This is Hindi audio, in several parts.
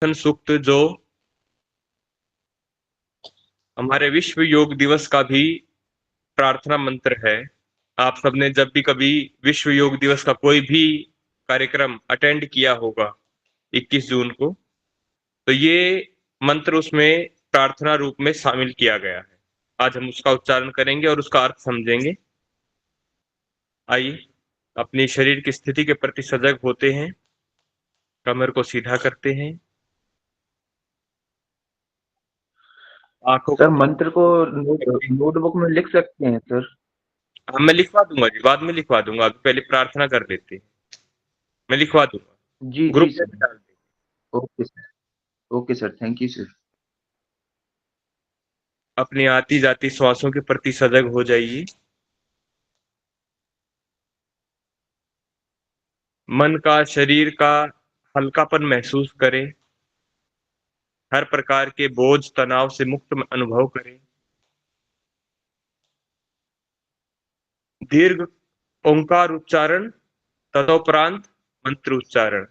सूक्त जो हमारे विश्व योग दिवस का भी प्रार्थना मंत्र है। आप सबने जब भी कभी विश्व योग दिवस का कोई भी कार्यक्रम अटेंड किया होगा 21 जून को, तो ये मंत्र उसमें प्रार्थना रूप में शामिल किया गया है। आज हम उसका उच्चारण करेंगे और उसका अर्थ समझेंगे। आइए अपनी शरीर की स्थिति के प्रति सजग होते हैं, कमर को सीधा करते हैं, आंखों सर को मंत्र को करके। नोटबुक में लिख सकते हैं सर? हाँ, मैं लिखवा दूंगा जी, बाद में लिखवा दूंगा, अभी पहले प्रार्थना कर लेते हैं। मैं लिखवा जी दूंगा, जी ग्रुप में सर। भी डाल देंगे। Okay sir. Okay sir, thank you sir. अपनी आती जाती श्वासों के प्रति सजग हो जाइए। मन का, शरीर का हल्कापन महसूस करें। हर प्रकार के बोझ, तनाव से मुक्त अनुभव करें। दीर्घ ओंकार उच्चारण, तदोपरांत मंत्र उच्चारण।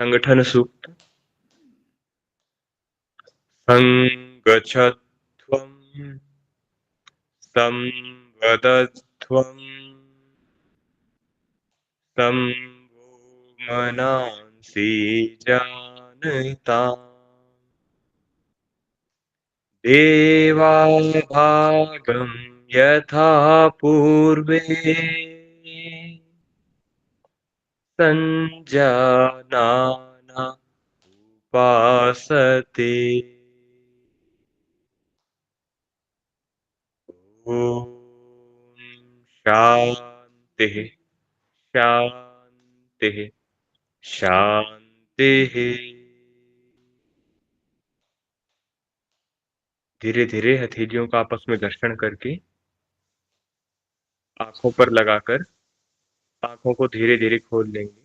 संगठन सूक्त। संगच्छध्वं संवदध्वं तं वो मनांसि जानताम्। देवाभागं यथा पूर्वे संजानाना उपासते। ॐ शान्तिः शान्तिः शान्तिः। धीरे धीरे हथेलियों का आपस में घर्षण करके आंखों पर लगाकर आंखों को धीरे धीरे खोल लेंगे।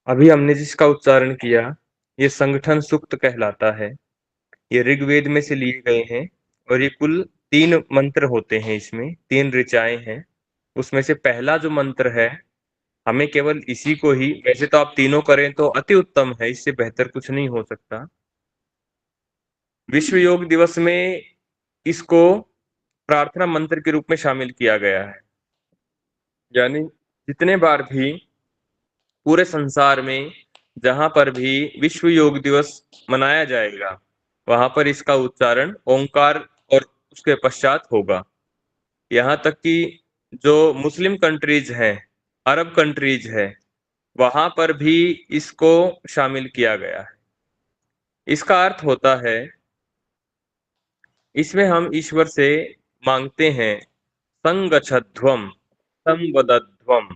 अभी हमने जिसका उच्चारण किया ये संगठन सूक्त कहलाता है। ये ऋग्वेद में से लिए गए हैं और ये कुल 3 मंत्र होते हैं, इसमें 3 ऋचाएं हैं। उसमें से पहला जो मंत्र है हमें केवल इसी को ही, वैसे तो आप तीनों करें तो अति उत्तम है, इससे बेहतर कुछ नहीं हो सकता। विश्व योग दिवस में इसको प्रार्थना मंत्र के रूप में शामिल किया गया है। यानी जितने बार भी पूरे संसार में जहां पर भी विश्व योग दिवस मनाया जाएगा वहां पर इसका उच्चारण ओंकार और उसके पश्चात होगा। यहाँ तक कि जो मुस्लिम कंट्रीज हैं, अरब कंट्रीज है, वहां पर भी इसको शामिल किया गया है। इसका अर्थ होता है, इसमें हम ईश्वर से मांगते हैं संगच्छध्वम संवदध्वम।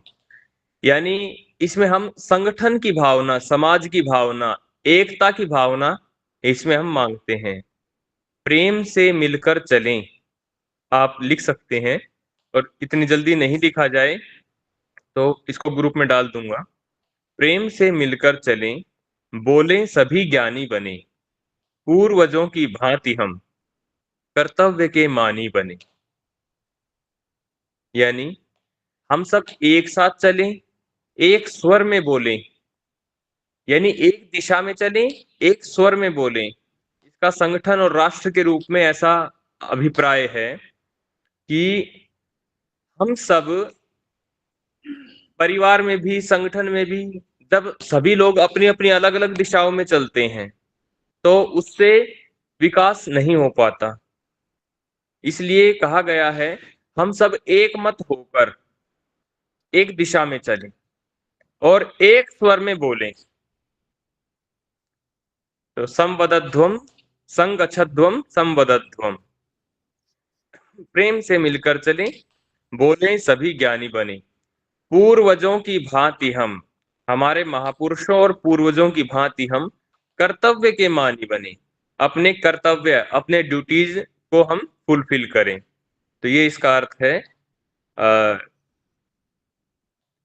यानी इसमें हम संगठन की भावना, समाज की भावना, एकता की भावना इसमें हम मांगते हैं। प्रेम से मिलकर चलें, आप लिख सकते हैं, और इतनी जल्दी नहीं लिखा जाए तो इसको ग्रुप में डाल दूंगा। प्रेम से मिलकर चलें, बोलें सभी ज्ञानी बने, पूर्वजों की भांति हम कर्तव्य के मानी बने। यानी हम सब एक साथ चलें, एक स्वर में बोलें, यानी एक दिशा में चलें, एक स्वर में बोलें। इसका संगठन और राष्ट्र के रूप में ऐसा अभिप्राय है कि हम सब परिवार में भी, संगठन में भी, जब सभी लोग अपनी अपनी अलग अलग दिशाओं में चलते हैं तो उससे विकास नहीं हो पाता। इसलिए कहा गया है हम सब एक मत होकर एक दिशा में चलें और एक स्वर में बोलें। तो संवदध्वम संगच्छध्वम संवदध्वम, प्रेम से मिलकर चलें, बोलें सभी ज्ञानी बने। पूर्वजों की भांति हम, हमारे महापुरुषों और पूर्वजों की भांति हम कर्तव्य के मानी बने। अपने कर्तव्य, अपने ड्यूटीज को हम फुलफिल करें। तो ये इसका अर्थ है।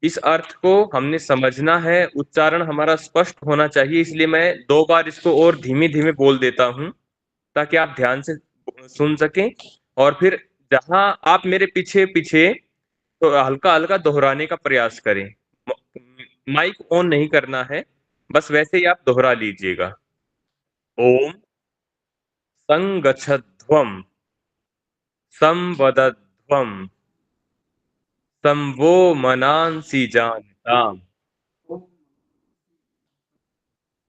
इस अर्थ को हमने समझना है, उच्चारण हमारा स्पष्ट होना चाहिए। इसलिए मैं 2 बार इसको और धीमे धीमे बोल देता हूं ताकि आप ध्यान से सुन सकें। और फिर जहां आप मेरे पीछे पीछे तो हल्का हल्का दोहराने का प्रयास करें। माइक ऑन नहीं करना है, बस वैसे ही आप दोहरा लीजिएगा। ओम संगच्छध्वम संवदध्वम संवो मनांसि जानताम्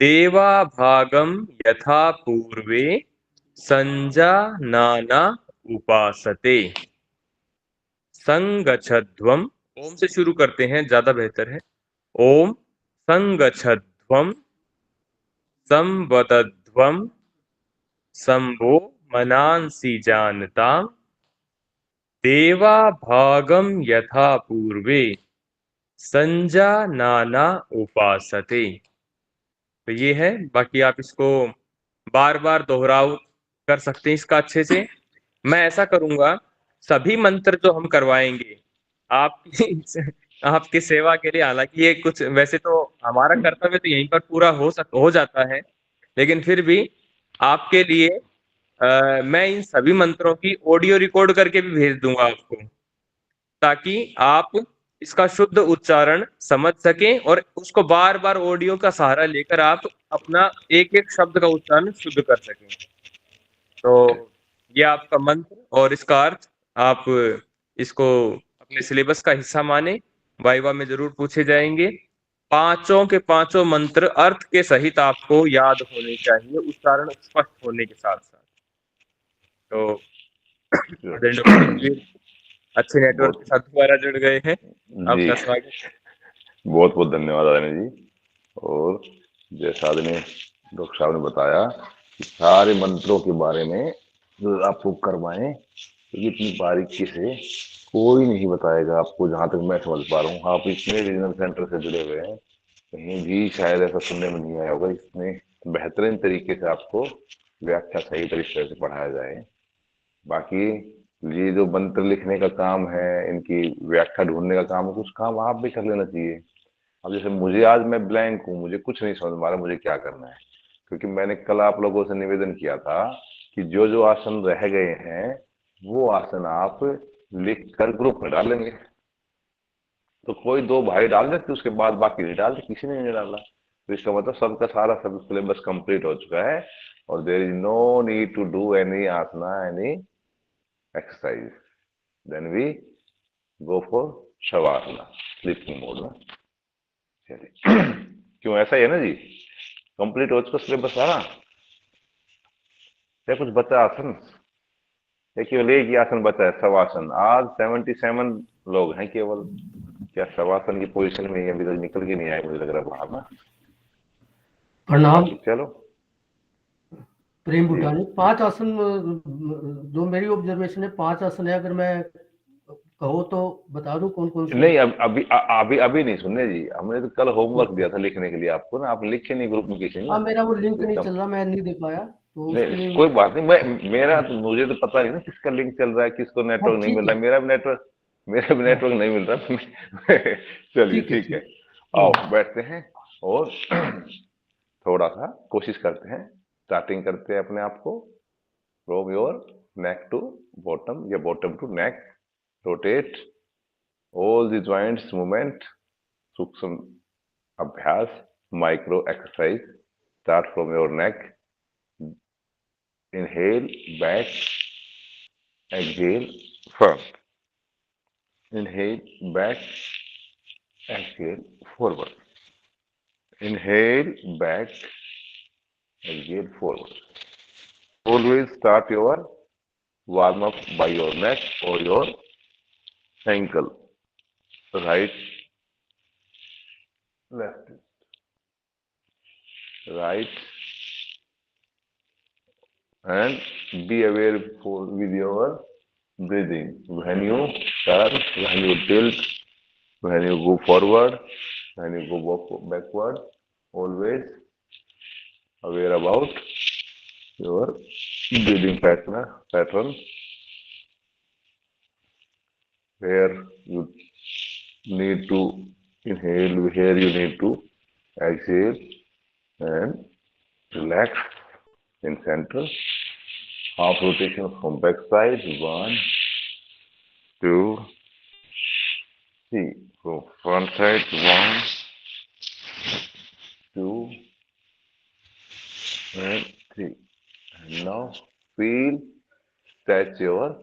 देवा भागम यथा पूर्वे संजानाना उपासते। संगच्छध्वम, ओम से शुरू करते हैं, ज्यादा बेहतर है। ओम संगच्छध्वम संवदध्वम संवो मनांसि जानताम् देवा भागम यथा पूर्वे संजानाना उपासते। तो ये है। बाकी आप इसको बार बार दोहराव कर सकते हैं इसका अच्छे से। मैं ऐसा करूंगा, सभी मंत्र जो हम करवाएंगे आपकी आपकी सेवा के लिए, हालांकि ये कुछ वैसे तो हमारा कर्तव्य तो यहीं पर पूरा हो जाता है, लेकिन फिर भी आपके लिए मैं इन सभी मंत्रों की ऑडियो रिकॉर्ड करके भी भेज दूंगा आपको, ताकि आप इसका शुद्ध उच्चारण समझ सकें और उसको बार बार ऑडियो का सहारा लेकर आप अपना एक एक शब्द का उच्चारण शुद्ध कर सकें। तो ये आपका मंत्र और इसका अर्थ आप इसको अपने सिलेबस का हिस्सा माने, वाइवा में जरूर पूछे जाएंगे। पांचों के पांचों मंत्र अर्थ के सहित आपको याद होने चाहिए, उच्चारण स्पष्ट होने के साथ साथ। तो अच्छे नेटवर्क के बहुत साथ दोबारा जुड़ गए हैं, जी, आपका स्वागत। बहुत बहुत धन्यवाद आदरणीय जी। और जैसा आदरणीय डॉक्टर साहब ने बताया कि सारे मंत्रों के बारे में आपको करवाएं, क्योंकि इतनी बारीकी से कोई नहीं बताएगा आपको, जहां तक मैं समझ पा रहा हूँ। आप इतने रीजनल सेंटर से जुड़े हुए हैं, कहीं भी शायद ऐसा सुनने में नहीं आया होगा इतने बेहतरीन तरीके से आपको व्याख्या सही तरीके से पढ़ाया जाए। बाकी ये जो मंत्र लिखने का काम है, इनकी व्याख्या ढूंढने का काम है, कुछ काम आप भी कर लेना चाहिए। अब जैसे मुझे आज मैं ब्लैंक हूँ, मुझे कुछ नहीं समझ में आ रहा मुझे क्या करना है, क्योंकि मैंने कल आप लोगों से निवेदन किया था कि जो जो आसन रह गए हैं वो आसन आप लिख कर ग्रुप में डालेंगे। तो कोई 2 भाई डाल देते, उसके बाद बाकी नहीं डालते, किसी ने नहीं डाला। तो इसका मतलब सबका सारा सब सिलेबस कंप्लीट हो चुका है और there is no need to do any asana, any exercise. Then we go for shavasana, sleeping mode में। चलिए क्यों, ऐसा ही है ना जी? कंप्लीट हो चुका सिलेबस सारा या कुछ बचा आसन? या केवल एक ही आसन बचा है, शवासन। आज 77 लोग हैं केवल। क्या शवासन की पोजीशन में अभी तक निकल के नहीं आए, मुझे लग रहा है बाहर ना। प्रणाम। बाकी चलो प्रेम जी। भूटानी, 5 आसन, जो मेरी ऑब्जर्वेशन है 5 आसन है। अगर मैं कहो तो बता दूं कौन कौन से हैं? नहीं, अभी अभी नहीं सुनने जी, हमने तो कल होमवर्क दिया था लिखने के लिए आपको ना, आप लिखे नहीं ग्रुप में किसी ने हाँ, ना। मेरा वो लिंक तो नहीं इसका चल रहा, मैं नहीं दे पाया, तो नहीं, उसके लिए। कोई बात नहीं। मेरा तो मुझे तो पता नहीं ना किसका लिंक चल रहा है, किसको हाँ, नेटवर्क नहीं ठीक मिल रहा है। है। मेरा भी हाँ, नेटवर्क नहीं मिल रहा। चलिए ठीक है, ठीक है, ठीक। आओ बैठते हैं और थोड़ा सा कोशिश करते हैं, स्टार्टिंग करते हैं अपने आप को from your neck to bottom, yeah, bottom to neck. Rotate all the joints movement. Sukshma abhyas, micro exercise. Start from your neck. Inhale, back. Exhale, front. Inhale, back. Exhale, forward. Inhale, back. Exhale, forward. Always start your warm up by your neck or your ankle. Right, left, right, and be aware with your breathing. When you turn, when you tilt, when you go forward, when you go backward, always aware about your breathing pattern where you need to inhale, where you need to exhale, and relax in center. Half rotation from back side. 1, 2, 3. From front side. 1, 2, and 3. And now feel, touch your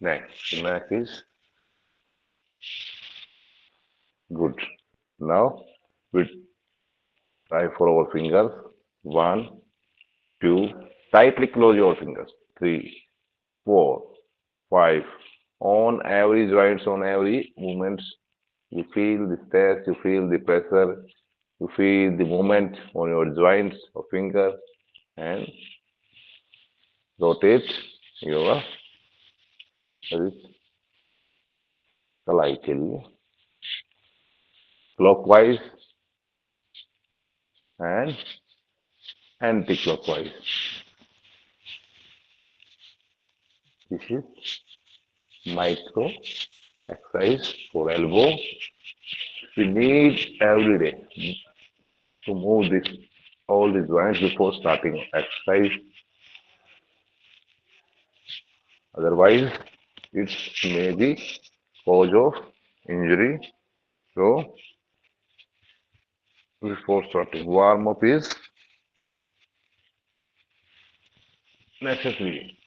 neck. The neck is good. Now we try for our fingers. 1, 2. Tightly close your fingers. 3, 4, 5. On every joints, on every movement, you feel the stress, you feel the pressure, you feel the movement on your joints or finger, and rotate your wrist कलाई के लिए clockwise and anti-clockwise. This is micro exercise for elbow. We need every day to move this all the joints before starting exercise. Otherwise, it may be cause of injury. So, before starting, warm up is necessary.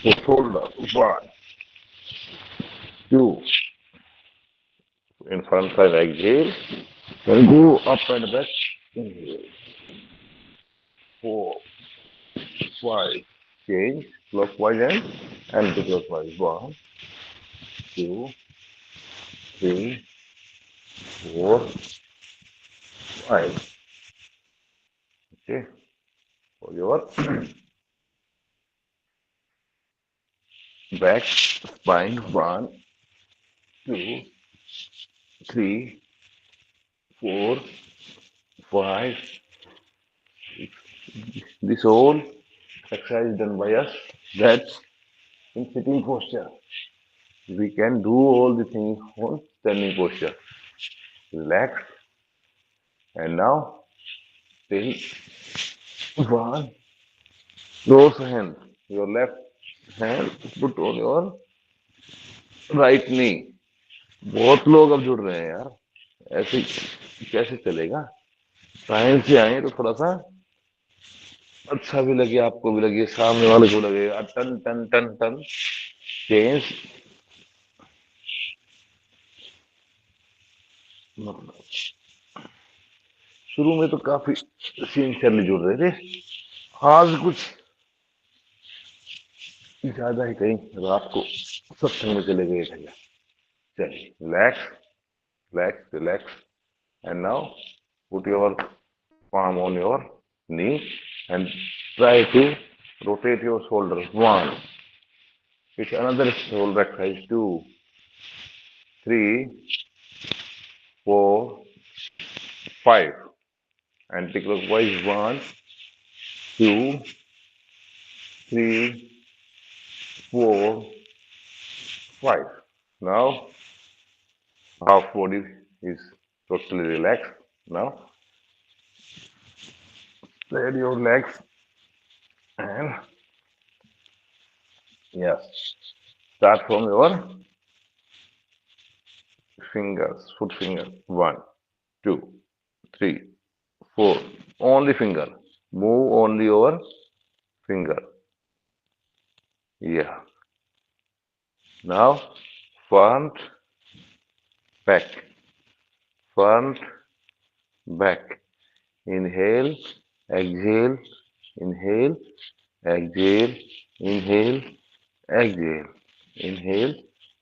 So, shoulder, 1, 2, in front side exhale, then go up and back, inhale, 4, 5, change, clockwise and anti-clockwise, 1, 2, 3, 4, 5. Okay, for your back spine, 1, 2, 3, 4, 5. This whole exercise done by us. That's in sitting posture. We can do all the things on standing posture. Relax. And now take 1. Close hand. Your left hand put on your right knee. बहुत लोग अब जुड़ रहे हैं यार, ऐसे कैसे चलेगा? टाइम से आए तो थोड़ा सा अच्छा भी लगे, आपको भी लगे, सामने वाले को लगेगा। Turn turn turn turn change. शुरू में तो काफी सिंसियरली जुड़ रहे थे, आज कुछ ज्यादा ही कहीं रात को सत्संग में चले गए भैया। चलिए, relax relax relax and now put your palm on your knee and try to rotate your shoulders. 1. It's another shoulder exercise. 2, 3, 4, 5. Anti-clockwise. 1, 2, 3, 4, 5. Now half body is totally relaxed. Now spread your legs and Yes. Start from your fingers, foot finger. 1, 2, 3, 4. Only finger. Move only your finger. Yeah. Now front, back, front, back. Inhale, exhale, inhale, exhale, inhale, exhale, inhale,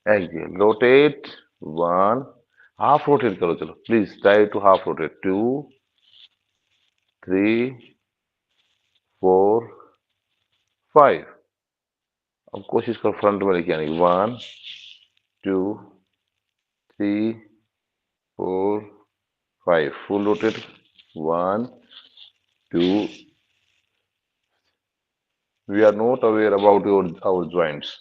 exhale. Rotate. 1. Half rotate करो चलो. Please try to half rotate. 2, 3, 4, 5. अब कोशिश करो फ्रंट में लेके आने की. 1, 2, 3, 4, 5. Full rotate. 1, 2. We are not aware about our joints.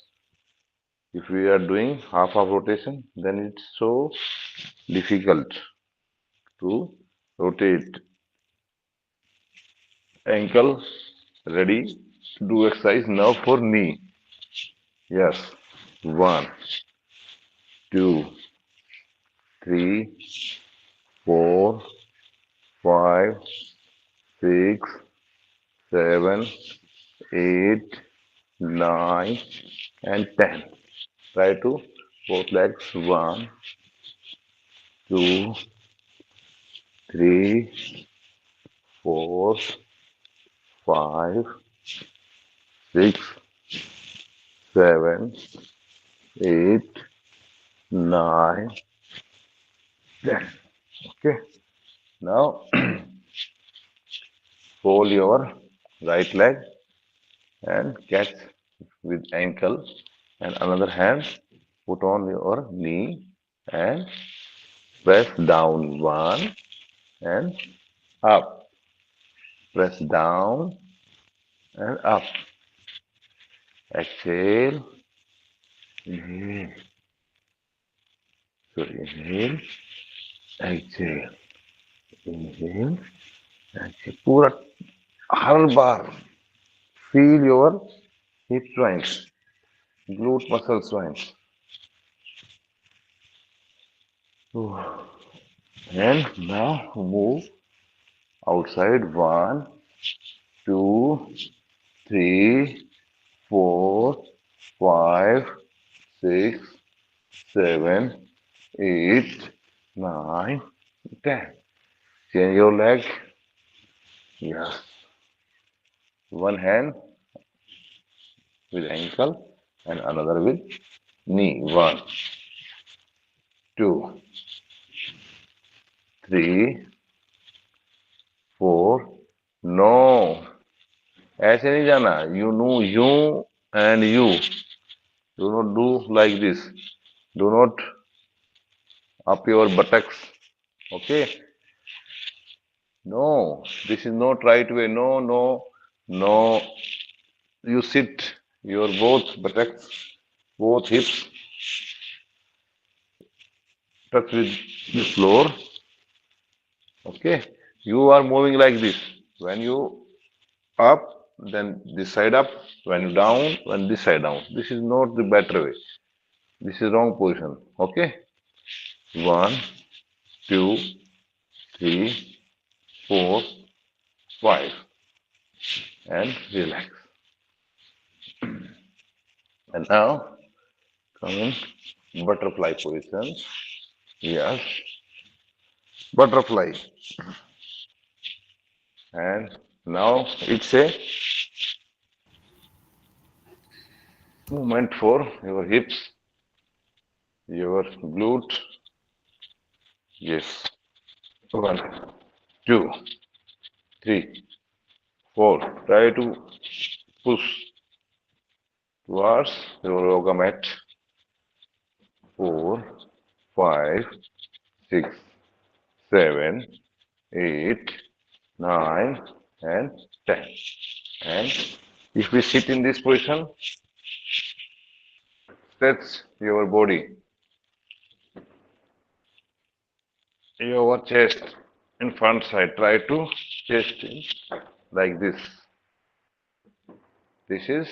If we are doing half rotation, then it's so difficult to rotate. Ankle ready to do exercise now for knee. Yes. 1, 2, 3, 4, 5, 6, 7, 8, 9, and 10. Try to both legs. 1, 2, 3, 4, 5, 6, 7, 8, 9, 10. Okay. Now fold your right leg and catch with ankle, and another hand put on your knee and press down. 1 and up. Press down and up. Exhale. Inhale. Sorry, inhale. Exhale. Inhale. Exhale. पूरा हर बार feel your hip joints, glute muscle joints. And now move outside. 1, 2, 3, 4, 5, 6, 7, 8, 9, 10. Change your leg. Yes. One hand with ankle and another with knee. 1, 2, 3, 4. No. ऐसे नहीं जाना. You know you and you. Do not do like this. Do not up your buttocks. Okay. No. This is not right way. No, no, no. You sit. Your both buttocks, both hips touch with the floor. Okay. You are moving like this. When you up, then this side up. When you down, when this side down. This is not the better way. This is wrong position. Okay. 1, 2, 3, 4, 5. And relax. And now come in butterfly position. Yes. Butterfly. And now it's a movement for your hips, your glute. Yes. 1, 2, 3, 4. Try to push towards your yoga mat. 4, 5, 6, 7, 8, 9, and 10. And if we sit in this position, stretch your body, your chest in front side. Try to chest in like this. This is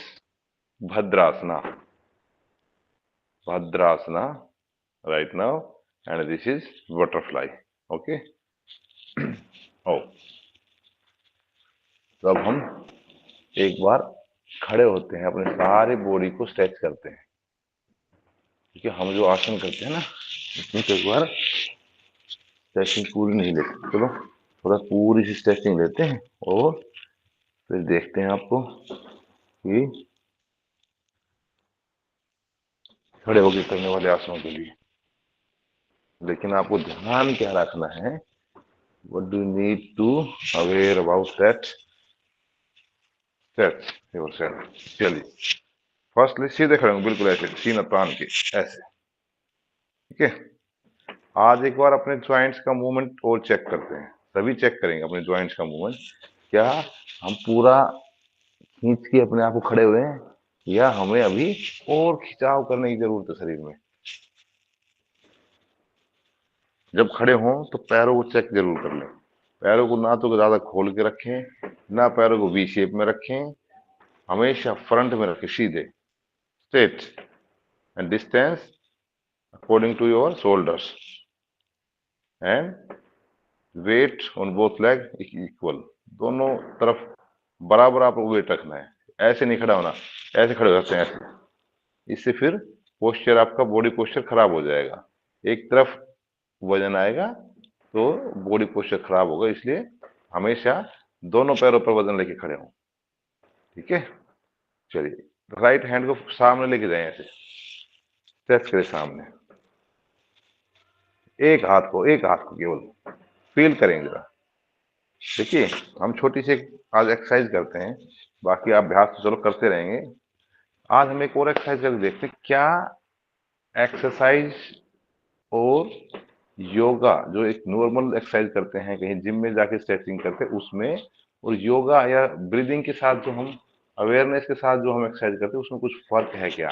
Bhadrasana. Bhadrasana right now, and this is butterfly. Okay. Oh. तो अब हम एक बार खड़े होते हैं, अपने सारे बॉडी को स्ट्रेच करते हैं, क्योंकि हम जो आसन करते हैं ना, इसमें तो एक बार स्ट्रेचिंग पूरी नहीं लेते। चलो थोड़ा पूरी सी स्ट्रेचिंग लेते हैं और फिर देखते हैं आपको कि खड़े होकर करने वाले आसनों के लिए। लेकिन आपको ध्यान क्या रखना है, what do you need to aware about that stretch yourself। चलिए फर्स्टली सीधे खड़े होंगे, बिल्कुल ऐसे सीना तान के ऐसे, ठीक है। आज एक बार अपने ज्वाइंट्स का मूवमेंट और चेक करते हैं, सभी चेक करेंगे अपने ज्वाइंट्स का मूवमेंट, क्या हम पूरा खींच के अपने आप को खड़े हुए हैं या हमें अभी और खिंचाव करने की जरूरत है शरीर में। जब खड़े हों तो पैरों को चेक जरूर कर लें, पैरों को ना तो ज्यादा खोल के रखें, ना पैरों को वी शेप में रखें, हमेशा फ्रंट में रखें, सीधे straight and distance according to your shoulders and weight on both leg equal, दोनों तरफ बराबर आपको वेट रखना है। ऐसे नहीं खड़ा होना, ऐसे खड़े हो सकते हैं ऐसे, इससे फिर पोस्चर आपका बॉडी पोस्चर खराब हो जाएगा, एक तरफ वजन आएगा तो बॉडी पोस्चर खराब होगा। इसलिए हमेशा दोनों पैरों पर वजन लेके खड़े हों, ठीक है। चलिए राइट हैंड को सामने लेके जाएं, ऐसे स्ट्रेच करें सामने, एक हाथ को केवल फील करेंगे जरा। देखिए हम छोटी सी आज एक्सरसाइज करते हैं, बाकी अभ्यास तो चलो करते रहेंगे। आज हम एक और एक्सरसाइज करके देखते हैं, क्या एक्सरसाइज और योगा जो एक नॉर्मल एक्सरसाइज करते हैं, कहीं जिम में जाके स्ट्रेचिंग करते हैं उसमें, और योगा या ब्रीदिंग के साथ जो हम अवेयरनेस के साथ जो हम एक्सरसाइज करते हैं उसमें कुछ फर्क है क्या।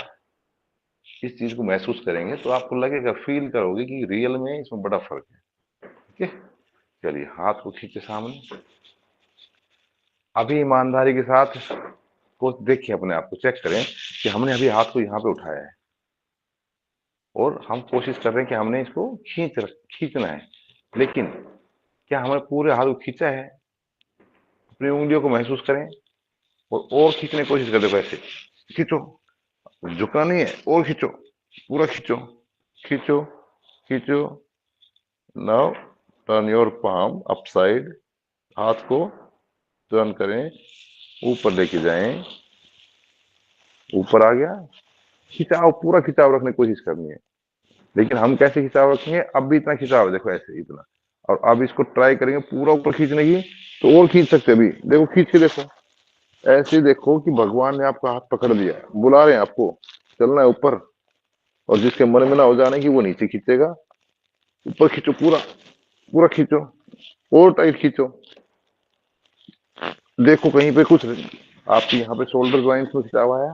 इस चीज को महसूस करेंगे तो आपको लगेगा, फील करोगे कि रियल में इसमें बड़ा फर्क है, ठीक है। चलिए हाथ को खींचे सामने, अभी ईमानदारी के साथ को देखिए, अपने आप को चेक करें कि हमने अभी हाथ को यहाँ पे उठाया है और हम कोशिश कर रहे हैं कि हमने इसको खींचना है, लेकिन क्या हमने पूरे हाथ को खींचा है। अपनी उंगलियों को महसूस करें और खींचने की कोशिश करते, वैसे खींचो, झुकना नहीं है, और खींचो, पूरा खींचो, खींचो खींचो। Now turn your palm upside, हाथ को टर्न करें, ऊपर लेके जाएं, ऊपर आ गया, खिंचाव, पूरा खिंचाव रखने की कोशिश करनी है। लेकिन हम कैसे खिंचाव रखेंगे, अब भी इतना खिंचाव है, देखो ऐसे इतना, और अब इसको ट्राई करेंगे पूरा ऊपर खींचने की, तो और खींच सकते अभी, देखो खींच के देखो, ऐसे देखो कि भगवान ने आपका हाथ पकड़ लिया है, बुला रहे हैं आपको, चलना है ऊपर, और जिसके मन में ना हो जाने की वो नीचे खींचेगा। ऊपर खींचो, पूरा पूरा खींचो, और टाइट खींचो, देखो कहीं पे कुछ आपकी यहाँ पे शोल्डर ज्वाइंट्स में खिंचाव आया,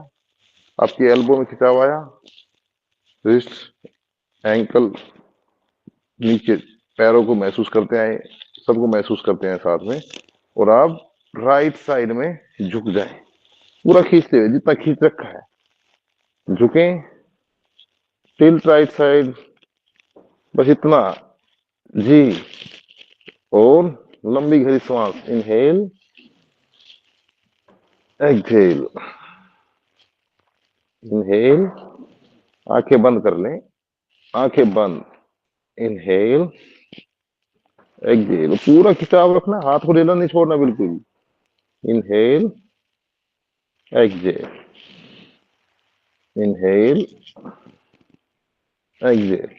आपकी एल्बो में खिंचाव आया, रिस्ट, एंकल, नीचे पैरों को महसूस करते हैं, सबको महसूस करते हैं साथ में। और आप राइट साइड में झुक जाए, पूरा खींचते हुए, जितना खींच रखा है झुकें, टिल्ट राइट साइड, बस इतना जी। और लंबी गहरी सांस, इनहेल एक्सहेल, इनहेल, आंखें बंद कर लें, आंखें बंद, इनहेल एक्सहेल, पूरा खिंचाव रखना, हाथ को ढीला नहीं छोड़ना बिल्कुल। Inhale exhale, inhale exhale.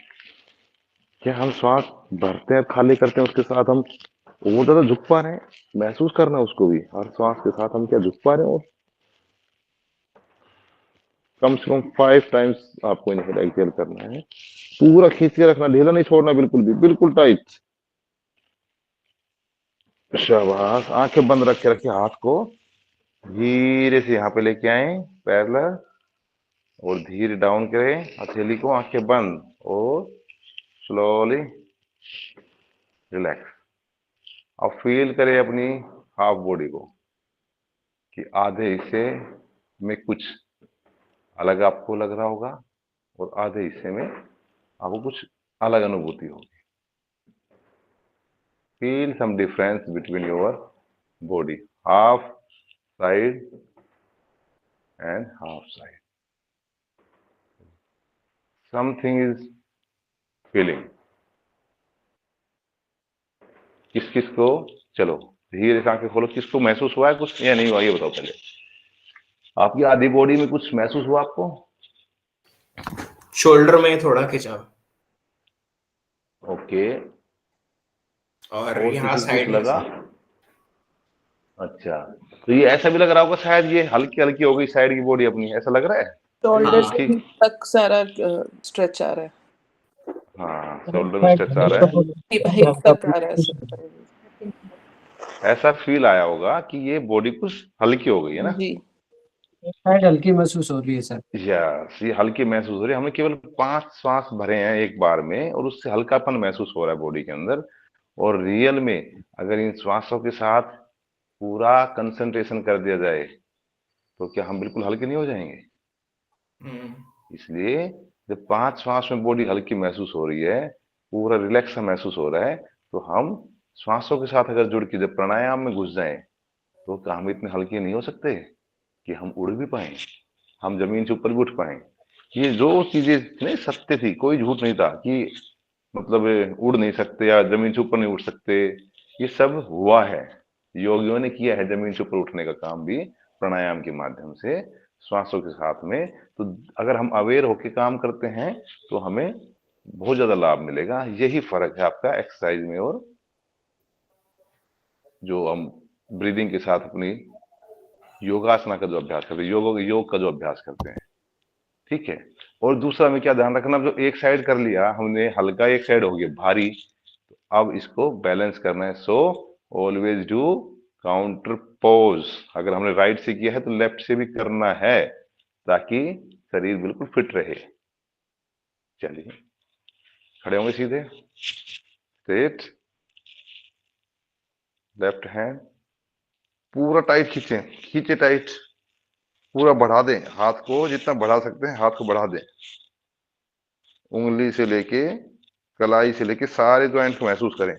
क्या हम श्वास भरते हैं खाली करते हैं उसके साथ हम वो ज्यादा झुक पा रहे हैं, महसूस करना उसको भी, हर श्वास के साथ हम क्या झुक पा रहे हैं। और कम से कम 5 टाइम्स आपको इनहेल एक्सहेल करना है, पूरा खींच के रखना, ढीला नहीं छोड़ना बिल्कुल भी, बिल्कुल टाइट। शाबाश, आंखें बंद रख के रखिए, हाथ को धीरे से यहाँ पे लेके आए पैरेलल, और धीरे डाउन करें हथेली को, आंखें बंद, और स्लोली रिलैक्स। अब फील करें अपनी हाफ बॉडी को कि आधे हिस्से में कुछ अलग आपको लग रहा होगा और आधे हिस्से में आपको कुछ अलग अनुभूति होगी। Feel some difference between your body, half side and half side, something is feeling. किस किस को, चलो धीरे से आंखें खोलो, किसको महसूस हुआ है कुछ या नहीं हुआ, ये बताओ पहले। आपकी आधी बॉडी में कुछ महसूस हुआ आपको? शोल्डर में थोड़ा खिंचाव, ओके, और और यहाँ किसी को कुछ साइड में लगा? अच्छा, तो ये ऐसा भी लग रहा होगा शायद ये हल्की हल्की हो गई साइड की बॉडी अपनी, ऐसा लग रहा है? शोल्डर हाँ। से हिप तक सारा स्ट्रेच आ रहा है, हाँ, शोल्डर में स्ट्रेच आ रहा है, हिप तक आ रहा है सर। ऐसा फील आया होगा कि ये बॉडी कुछ हल्की हो गई है ना? जी, शायद हल्की महसूस हो रही है सर। यस, ये हल्की महसूस हो रही है। हमने केवल 5 श्वास भरे हैं एक बार में और उससे हल्कापन महसूस हो रहा है बॉडी के अंदर। और रियल में अगर इन श्वासों के साथ पूरा कंसंट्रेशन कर दिया जाए तो क्या हम बिल्कुल हल्के नहीं हो जाएंगे? इसलिए जब 5 श्वास में बॉडी हल्की महसूस हो रही है, पूरा रिलैक्स सा महसूस हो रहा है, तो हम श्वासों के साथ अगर जुड़ के जब प्राणायाम में घुस जाएं तो क्या हम इतने हल्के नहीं हो सकते कि हम उड़ भी पाए, हम जमीन से ऊपर भी उठ पाए? ये जो चीजें नहीं सत्य थी, कोई झूठ नहीं था कि मतलब उड़ नहीं सकते या जमीन से ऊपर नहीं उठ सकते, ये सब हुआ है। योगियों ने किया है जमीन से ऊपर उठने का काम भी प्राणायाम के माध्यम से, श्वासों के साथ में। तो अगर हम अवेयर होकर काम करते हैं तो हमें बहुत ज्यादा लाभ मिलेगा। यही फर्क है आपका एक्सरसाइज में और जो हम ब्रीदिंग के साथ अपनी योगासना का जो अभ्यास करते हैं, योग का जो अभ्यास करते हैं, ठीक है। और दूसरा में क्या ध्यान रखना, जो एक साइड कर लिया हमने हल्का, एक साइड हो गया भारी, तो अब इसको बैलेंस करना है। So always do counter pose. अगर हमने राइट से किया है तो लेफ्ट से भी करना है ताकि शरीर बिल्कुल फिट रहे। चलिए खड़े होंगे सीधे, स्ट्रेट, लेफ्ट हैंड पूरा टाइट खींचे, खींचे टाइट, पूरा बढ़ा दें हाथ को, जितना बढ़ा सकते हैं हाथ को बढ़ा दें। उंगली से लेके कलाई से लेके सारे ज्वाइंट को महसूस करें।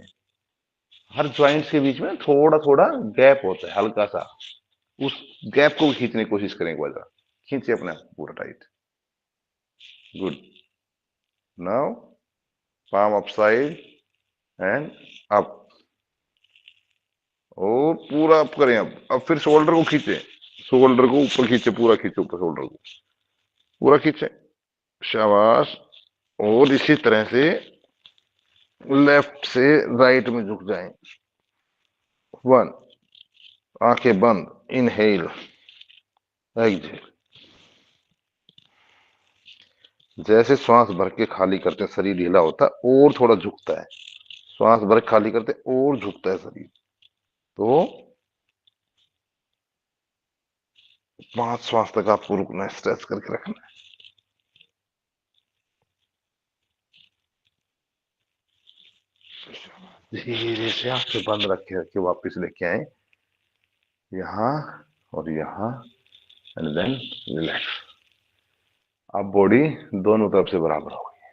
हर ज्वाइंट के बीच में थोड़ा थोड़ा गैप होता है हल्का सा, उस गैप को भी खींचने की कोशिश करें। एक बार खींचे अपने आप पूरा tight. Good. Now palm upside and up, और पूरा अप करें। अब फिर शोल्डर को खींचे, शोल्डर को ऊपर खींचे, पूरा खींचे ऊपर, शोल्डर को पूरा खींचे, शाबाश। और इसी तरह से लेफ्ट से राइट में झुक जाएं। 1, आंखें बंद, इनहेल, एक्सहेल। जैसे श्वास भर के खाली करते हैं शरीर ढीला होता है और थोड़ा झुकता है, श्वास भर के खाली करते और झुकता है शरीर। तो 5 श्वास तक आपको रुकना है, स्ट्रेच करके रखना है। धीरे से आंखें बंद रखे रखे वापस लेके आए यहाँ और यहाँ, एंड देन रिलैक्स। अब बॉडी दोनों तरफ से बराबर हो गई है,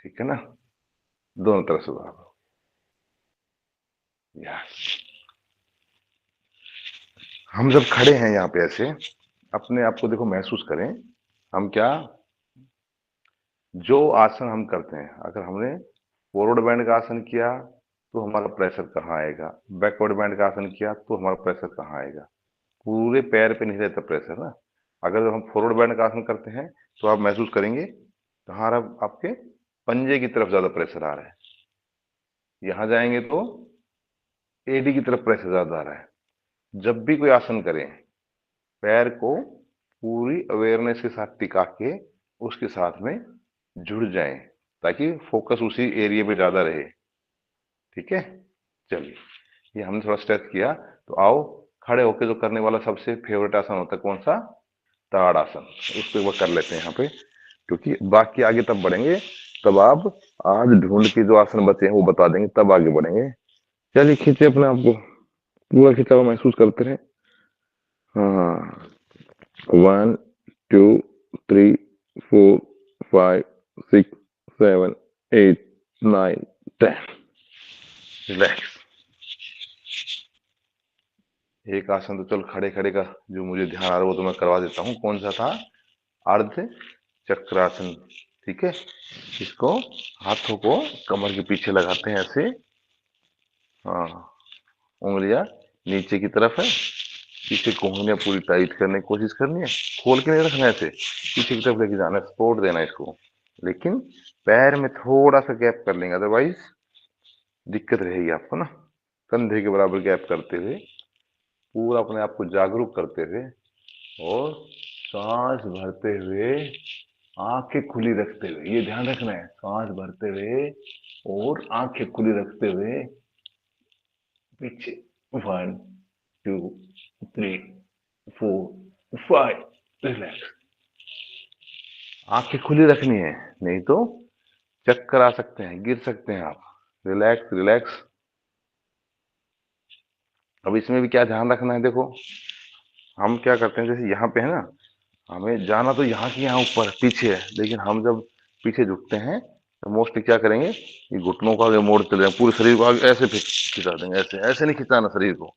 ठीक है ना? दोनों तरफ से बराबर हो गई। यस। हम जब खड़े हैं यहाँ पे ऐसे, अपने आप को देखो, महसूस करें हम क्या, जो आसन हम करते हैं, अगर हमने फॉरवर्ड बैंड का आसन किया तो हमारा प्रेशर कहाँ आएगा, बैकवर्ड बैंड का आसन किया तो हमारा प्रेशर कहाँ आएगा? पूरे पैर पे नहीं रहता प्रेशर ना। अगर हम फॉरवर्ड बैंड का आसन करते हैं तो आप महसूस करेंगे कहाँ आपके पंजे की तरफ ज्यादा प्रेशर आ रहा है, यहां जाएंगे तो एडी की तरफ प्रेशर ज्यादा आ रहा है। जब भी कोई आसन करें, पैर को पूरी अवेयरनेस के साथ टिका के उसके साथ में जुड़ जाएं ताकि फोकस उसी एरिया पे ज्यादा रहे, ठीक है? चलिए, ये हमने थोड़ा स्ट्रेच किया, तो आओ खड़े होके जो करने वाला सबसे फेवरेट आसन होता है कौन सा? ताड़ासन। उसको एक बार कर लेते हैं यहाँ पे, क्योंकि बाकी आगे तब बढ़ेंगे, तब आप आज ढूंढ के जो आसन बचे हैं वो बता देंगे, तब आगे बढ़ेंगे। चलिए खींचे अपने आप को, पूरा खिंचा हुआ महसूस करते रहे। हाँ, 1 2 3 4 5 6 7 8 9 10। रिलैक्स। एक आसन तो चल खड़े खड़े का जो मुझे ध्यान आ रहा है वो तो मैं करवा देता हूँ। कौन सा था? अर्ध चक्रासन। ठीक है, इसको हाथों को कमर के पीछे लगाते हैं ऐसे। हाँ, उंगलियां नीचे की तरफ है, पीछे कोहनियां पूरी टाइट करने की कोशिश करनी है, खोल के नहीं रखना है, ऐसे पीछे की तरफ लेके जाना है, सपोर्ट देना है इसको। लेकिन पैर में थोड़ा सा गैप कर लेंगे, अदरवाइज दिक्कत रहेगी आपको ना। कंधे के बराबर गैप करते हुए पूरा अपने आप को जागरूक करते हुए और सांस भरते हुए आंखें खुली रखते हुए, ये ध्यान रखना है, सांस भरते हुए और आंखें खुली रखते हुए पीछे 1 2 3 4 5। रिलैक्स। आंखें खुली रखनी है, नहीं तो चक्कर आ सकते हैं, गिर सकते हैं आप। Relax relax. अब इसमें भी क्या ध्यान रखना है, देखो हम क्या करते हैं, जैसे यहाँ पे है ना, हमें जाना तो यहाँ की यहाँ ऊपर पीछे है, लेकिन हम जब पीछे झुकते हैं तो मोस्टली क्या करेंगे, ये घुटनों को आगे मोड़ चले जाएंगे, पूरे शरीर को आगे ऐसे खिंचा देंगे, ऐसे ऐसे नहीं खिंचाना शरीर को,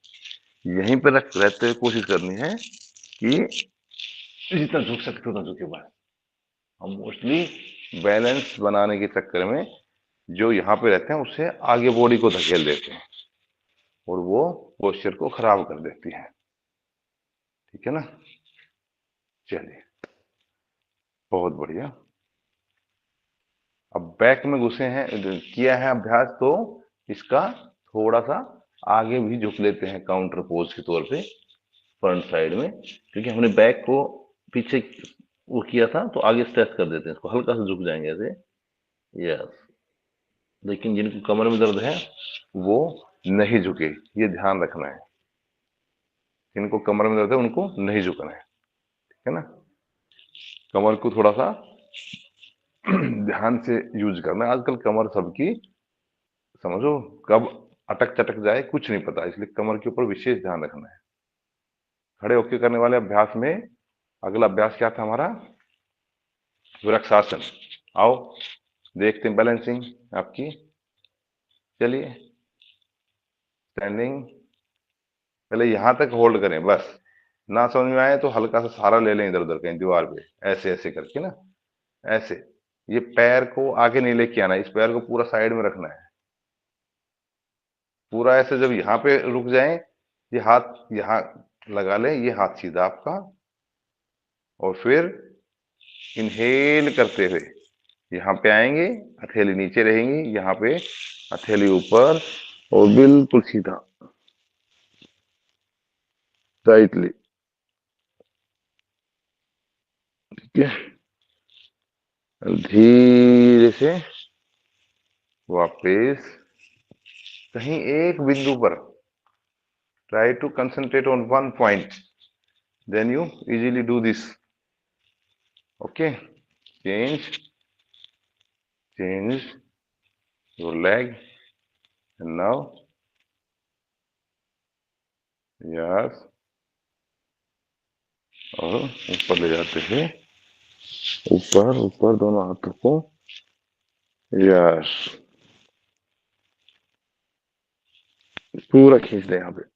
यहीं पे रहते हुए कोशिश करनी है कि जितना झुक सकते उतना झुके। बाद हम मोस्टली बैलेंस बनाने के चक्कर में जो यहाँ पे रहते हैं उससे आगे बॉडी को धकेल देते हैं और वो पोस्चर को खराब कर देती है। ठीक है ना, चलिए बहुत बढ़िया। अब बैक में घुसे हैं, किया है अभ्यास, तो इसका थोड़ा सा आगे भी झुक लेते हैं काउंटर पोज के तौर पे फ्रंट साइड में, क्योंकि हमने बैक को पीछे वो किया था तो आगे स्ट्रेच कर देते हैं इसको, हल्का सा झुक जाएंगे ऐसे। यस, लेकिन जिनको कमर में दर्द है वो नहीं झुके, ये ध्यान रखना है। जिनको कमर में दर्द है उनको नहीं झुकना है, ठीक है ना। कमर को थोड़ा सा ध्यान से यूज करना है। आजकल कमर सबकी समझो कब अटक चटक जाए कुछ नहीं पता, इसलिए कमर के ऊपर विशेष ध्यान रखना है। खड़े होकर करने वाले अभ्यास में अगला अभ्यास क्या था हमारा? वृक्षासन। आओ देखते हैं बैलेंसिंग आपकी। चलिए स्टैंडिंग, पहले यहां तक होल्ड करें बस, ना समझ में आए तो हल्का सा सहारा ले लें इधर उधर कहीं दीवार पे, ऐसे ऐसे करके ना, ऐसे। ये पैर को आगे नहीं लेके आना, इस पैर को पूरा साइड में रखना है पूरा ऐसे। जब यहाँ पे रुक जाए, ये हाथ यहाँ लगा ले, ये हाथ सीधा आपका, और फिर इनहेल करते हुए यहाँ पे आएंगे, हथेली नीचे रहेंगी, यहाँ पे हथेली ऊपर, और बिल्कुल सीधा टाइटली। ठीक है, धीरे से वापस कहीं एक बिंदु पर, try to concentrate on one point, then you easily do this. Okay, change your leg, and now yes, और ऊपर ले जाते हैं, ऊपर ऊपर दोनों हाथों को, यस, पूरा खींच दें यहाँ पे।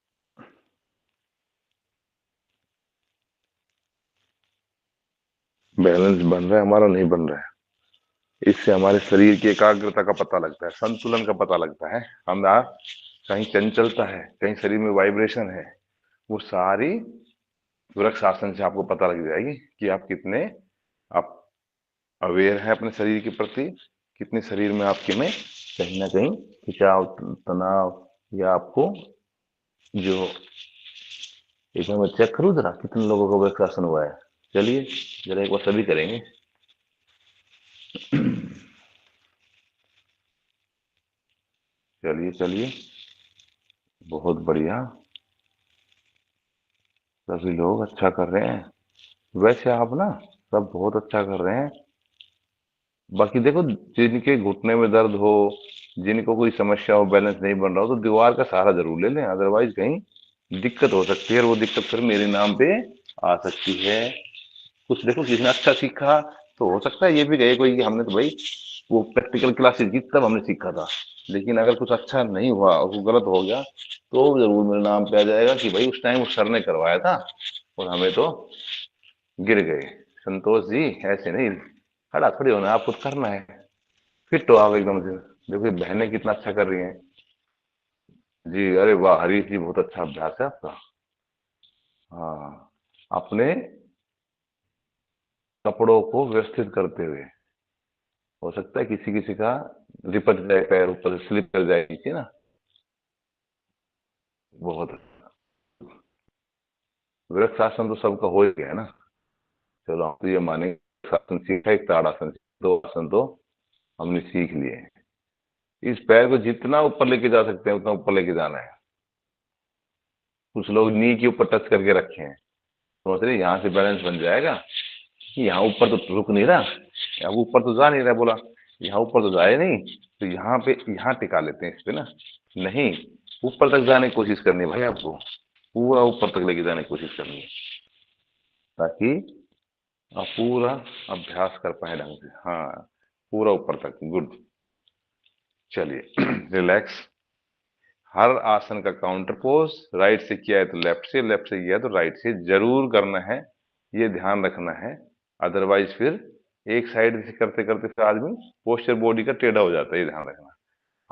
बैलेंस बन रहा है हमारा, नहीं बन रहा है, इससे हमारे शरीर की एकाग्रता का पता लगता है, संतुलन का पता लगता है। हमारा कहीं चंचलता है, कहीं शरीर में वाइब्रेशन है, वो सारी वृक्षासन से आपको पता लग जाएगी कि आप कितने आप अवेयर है अपने शरीर के प्रति, कितने शरीर में आपके में कहीं ना कहीं खिंचाव, तनाव, या आपको जो, एक बार मैं चेक करूं जरा कितने लोगों का वृक्षासन हुआ है। चलिए जरा एक बार सभी करेंगे। चलिए चलिए, बहुत बढ़िया, सभी लोग अच्छा कर रहे हैं। वैसे आप ना सब बहुत अच्छा कर रहे हैं। बाकी देखो, जिनके घुटने में दर्द हो, जिनको कोई समस्या हो, बैलेंस नहीं बन रहा हो, तो दीवार का सहारा जरूर ले लें, अदरवाइज कहीं दिक्कत हो सकती है, और वो दिक्कत फिर मेरे नाम पे आ सकती है। कुछ देखो जिसने अच्छा सीखा तो हो सकता है ये भी कहे कोई कि हमने तो भाई वो प्रैक्टिकल क्लासेस की तब हमने सीखा था, लेकिन अगर कुछ अच्छा नहीं हुआ और वो गलत हो गया तो जरूर मेरे नाम पे आ जाएगा कि भाई उस टाइम उस सर ने करवाया था और हमें तो गिर गए। संतोष जी ऐसे नहीं, खड़ा खड़ी होना आपको करना है, फिट हो आप एकदम से। देखो ये बहनें कितना अच्छा कर रही हैं जी। अरे वाह हरीश जी, बहुत अच्छा अभ्यास है आपका। हाँ, अपने कपड़ों को व्यवस्थित करते हुए, हो सकता है किसी किसी का लिपट जाए पैर, ऊपर से स्लिप कर जाए नीचे ना। बहुत वृक्षासन तो सबका हो ही गया ना। चलो हम तो ये माने आसन सीखा, एक ताड़ासन, दो आसन तो हमने सीख लिए हैं। इस पैर को जितना ऊपर लेके जा सकते हैं उतना ऊपर लेके जाना है। कुछ लोग नी के ऊपर टच करके रखे हैं, समझ रहे यहाँ से बैलेंस बन जाएगा कि यहाँ ऊपर तो रुक नहीं रहा, यहाँ ऊपर तो जा नहीं रहा, बोला यहाँ ऊपर तो जाए नहीं, तो यहाँ पे यहाँ टिका लेते हैं इस पे ना। नहीं, ऊपर तक जाने की कोशिश करनी है भाई, आपको पूरा ऊपर तक लेके जाने की कोशिश करनी है ताकि आप पूरा अभ्यास कर पाए ढंग से। हाँ, पूरा ऊपर तक, गुड। चलिए रिलैक्स। हर आसन का काउंटर पोज, राइट से किया है तो लेफ्ट से, लेफ्ट से किया है तो राइट से जरूर करना है, ये ध्यान रखना है। अदरवाइज फिर एक साइड से करते करते फिर आदमी पोस्चर बॉडी का टेढ़ा हो जाता है, ये ध्यान रखना।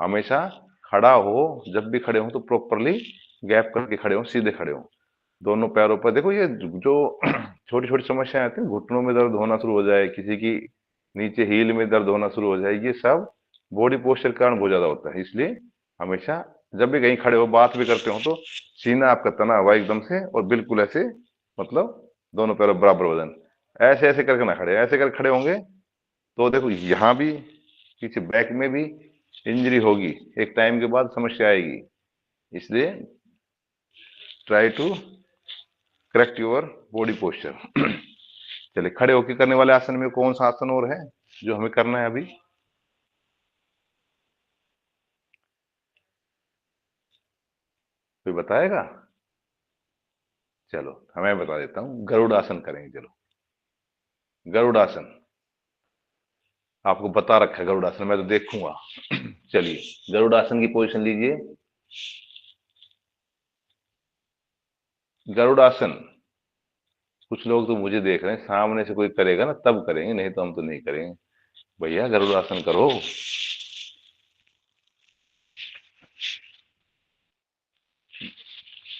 हमेशा खड़ा हो, जब भी खड़े हो तो प्रॉपरली गैप करके खड़े हो, सीधे खड़े हो, दोनों पैरों पर। देखो ये जो छोटी छोटी समस्याएं आती है, घुटनों में दर्द होना शुरू हो जाए, किसी की नीचे हील में दर्द होना शुरू हो जाए, ये सब बॉडी पोस्चर के कारण बहुत ज्यादा होता है। इसलिए हमेशा जब भी कहीं खड़े हो, बात भी करते हो, तो सीना आपका तना हुआ एकदम से और बिल्कुल ऐसे, मतलब दोनों पैरों बराबर वजन, ऐसे ऐसे करके ना खड़े, ऐसे करके खड़े होंगे तो देखो यहाँ भी पीछे बैक में भी इंजरी होगी, एक टाइम के बाद समस्या आएगी। इसलिए try to correct your body posture. चलिए, खड़े होकर करने वाले आसन में कौन सा आसन और है जो हमें करना है अभी? कोई बताएगा? चलो हमें बता देता हूँ, गरुड़ासन करेंगे। चलो गरुड़ासन आपको बता रखा है, गरुड़ासन मैं तो देखूंगा। चलिए गरुड़ासन की पोजीशन लीजिए। गरुड़ासन कुछ लोग तो मुझे देख रहे हैं, सामने से कोई करेगा ना तब करेंगे, नहीं तो हम तो नहीं करेंगे। भैया गरुड़ासन करो।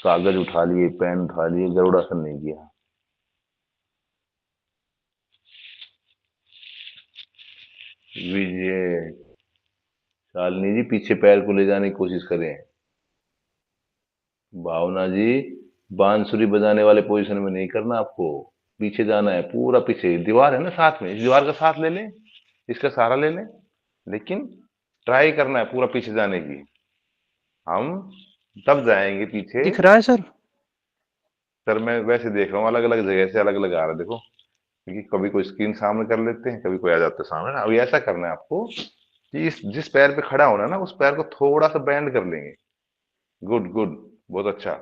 कागज उठा लिए, पेन उठा लिए, गरुड़ासन नहीं किया। विजय, शालिनी जी पीछे पैर को ले जाने की कोशिश करें। भावना जी, बांसुरी बजाने वाले पोजीशन में नहीं करना आपको, पीछे जाना है, पूरा पीछे। दीवार है ना साथ में, इस दीवार का साथ ले लें, इसका सहारा ले लें, लेकिन ट्राई करना है पूरा पीछे जाने की। हम तब जाएंगे पीछे। दिख रहा है सर? सर मैं वैसे देख रहा हूँ, अलग अलग जगह से अलग अलग आ रहा है, देखो, क्योंकि कभी कोई स्क्रीन सामने कर लेते हैं, कभी कोई आ जाता है सामने ना। अभी ऐसा करना है आपको कि इस जिस पैर पे खड़ा होना है ना, उस पैर को थोड़ा सा बैंड कर लेंगे। गुड गुड, बहुत अच्छा।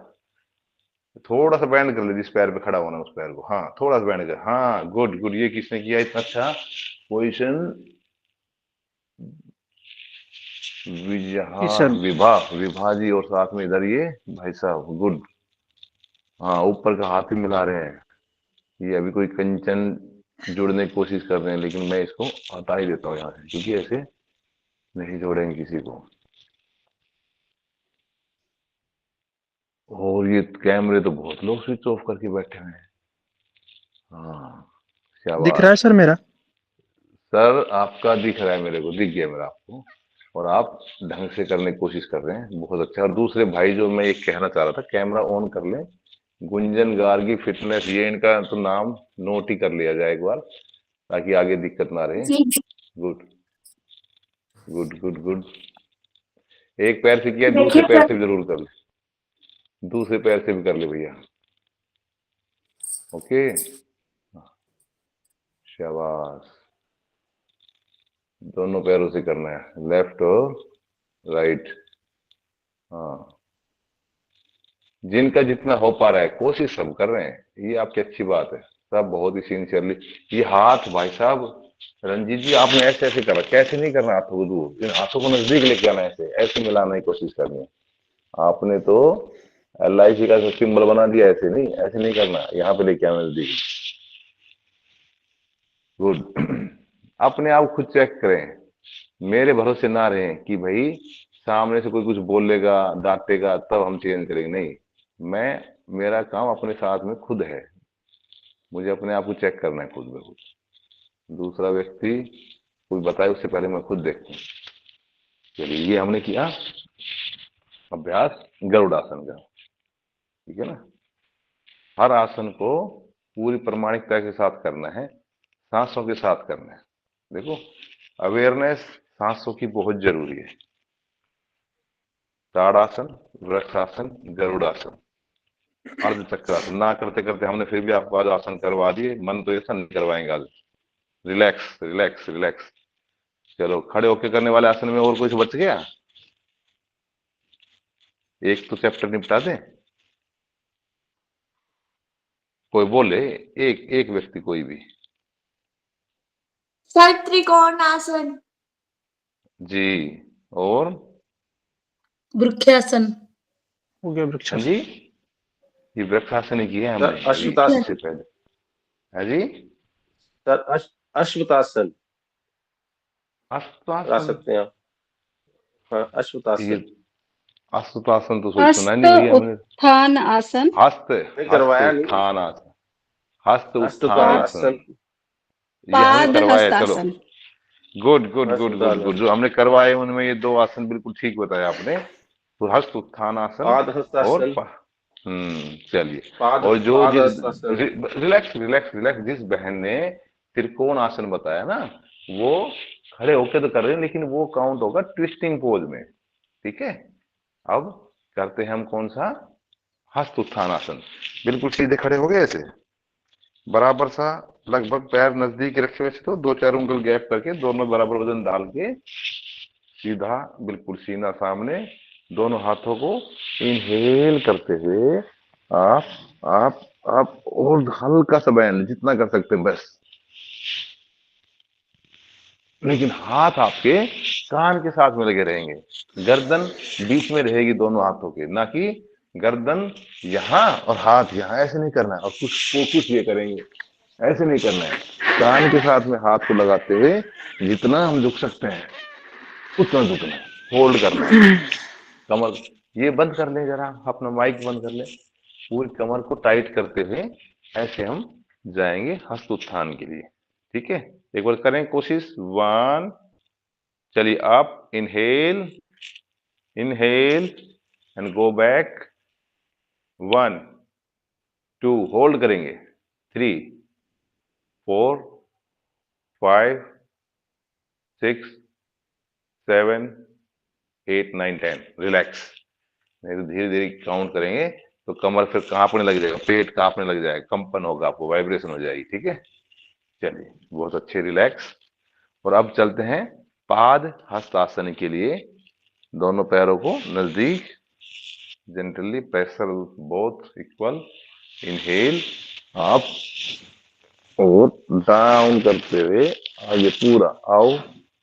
थोड़ा सा बैंड कर ले, जिस पैर पे खड़ा होना है उस पैर को, हाँ थोड़ा सा बैंड कर, हाँ गुड गुड। ये किसने किया इतना अच्छा पोजिशन? जी सर। विभा, विभा जी, और साथ में इधर ये भाई साहब, गुड। हाँ, ऊपर का हाथ ही मिला रहे हैं। ये अभी कोई कंचन जोड़ने की कोशिश कर रहे हैं, लेकिन मैं इसको हटा ही देता हूँ यहाँ से, क्योंकि ऐसे नहीं जोड़ेंगे किसी को। और ये कैमरे तो बहुत लोग स्विच ऑफ करके बैठे हुए हैं। हाँ, दिख रहा है शाबाश। सर मेरा? सर आपका दिख रहा है मेरे को, दिख गया मेरा आपको, और आप ढंग से करने की कोशिश कर रहे हैं, बहुत अच्छा। और दूसरे भाई जो मैं ये कहना चाह रहा था, कैमरा ऑन कर लें। गुंजन गार्गी फिटनेस, ये इनका तो नाम नोट ही कर लिया जाए एक बार, ताकि आगे दिक्कत ना रहे। Good good good good. एक पैर से किया, दूसरे पैर से भी जरूर कर ले, दूसरे पैर से भी कर ले भैया। ओके, शाबाश। दोनों पैरों से करना है, लेफ्ट और राइट। हाँ जिनका जितना हो पा रहा है कोशिश सब कर रहे हैं, ये आपकी अच्छी बात है, सब बहुत ही सिंसियरली। ये हाथ भाई साहब, रंजीत जी आपने ऐसे ऐसे करा, कैसे नहीं करना हाथों को दूर, इन हाथों को नजदीक लेके आना, ऐसे ऐसे मिलाने की कोशिश करनी है। आपने तो LIC का सिंबल बना दिया, ऐसे नहीं, ऐसे नहीं करना, यहाँ पे लेके आना नजदीक। गुड। अपने आप खुद चेक करें, मेरे भरोसे ना रहें कि भाई सामने से कोई कुछ बोलेगा डांटेगा तब हम चेंज करेंगे, नहीं। मैं, मेरा काम अपने साथ में खुद है, मुझे अपने आप को चेक करना है खुद में खुद। दूसरा व्यक्ति कोई बताए उससे पहले मैं खुद देखूं। चलिए ये हमने किया अभ्यास गरुड़ासन का, ठीक है ना। हर आसन को पूरी प्रामाणिकता के साथ करना है, सांसों के साथ करना है। देखो अवेयरनेस सांसों की बहुत जरूरी है। ताड़ासन, वृक्षासन, गरुड़ासन, अर्ध चक्रासन ना करते करते हमने फिर भी आपको आज आसन करवा दिए, मन तो ऐसा नहीं करवाएंगे आज। Relax relax relax. चलो खड़े होके करने वाले आसन में और कुछ बच गया? एक तो चैप्टर निपटा दें, कोई बोले, एक एक व्यक्ति कोई भी। सर त्रिकोण आसन। जी, और वृक्षासन। हो गया हाँ वृक्षासन। जी, ये वृक्षासन ही किया है हमने सर अश्वतासन। इससे पहले। है जी, सर अश्वतासन करा अश्वतासन। सकते हैं आप। हाँ ये अश्वतासन अश्वतासन तो सोच सुना नहीं भैया हमने। उत्थान आसन। हस्त नहीं करवाया हस्त नहीं। उत्थान आसन, हस्त उत्थान अश्वतान आसन, आसन, ये हमने पाद करवाया। चलो हस्तासन। गुड गुड गुड गुड अश्वतान गुड, जो हमने करवाए उनमें ये दो आसन बिल्कुल ठीक बताया आपने। तो हस्त उत्थान आसन पाद और हस्तासन, चलिए। पाद और जो पाद जिस हस्तासन। रिलैक्स रिलैक्स रिलैक्स, जिस बहन ने त्रिकोण आसन बताया ना, वो खड़े होके तो कर रहे हैं लेकिन वो काउंट होगा ट्विस्टिंग पोज में, ठीक है। अब करते हैं हम कौन सा? हस्त उत्थान आसन। बिल्कुल सीधे खड़े हो गए ऐसे, बराबर सा, लगभग पैर नजदीक रखे हुए, तो 2-4 उंगल गैप करके दोनों बराबर वजन डाल के सीधा बिल्कुल सीना सामने, दोनों हाथों को इनहेल करते हुए आप और हल्का सा बयान जितना कर सकते हैं बस, लेकिन हाथ आपके कान के साथ में लगे रहेंगे, गर्दन बीच में रहेगी दोनों हाथों के, ना कि गर्दन यहाँ और हाथ यहाँ, ऐसे नहीं करना है। और कुछ ये करेंगे, ऐसे नहीं करना है। कान के साथ में हाथ को लगाते हुए जितना हम झुक सकते हैं उतना झुकना है, होल्ड करना है कमर। ये बंद कर ले जरा, अपना माइक बंद कर ले, पूरी कमर को टाइट करते हुए ऐसे हम जाएंगे हस्त उत्थान के लिए, ठीक है। एक बार करें कोशिश। 1, चलिए आप inhale inhale and go back, 1 2, hold करेंगे, 3 4 5 6 7 8 9 10, रिलैक्स। नहीं तो धीरे धीरे काउंट करेंगे तो कमर फिर कांपने लग जाएगा, पेट कांपने लग जाएगा, कंपन होगा, आपको वाइब्रेशन हो जाएगी, ठीक है। चलिए बहुत अच्छे, रिलैक्स। और अब चलते हैं पाद हस्तासन के लिए। दोनों पैरों को नजदीक, gently pressure both equal, inhale up और डाउन करते हुए आगे पूरा, आओ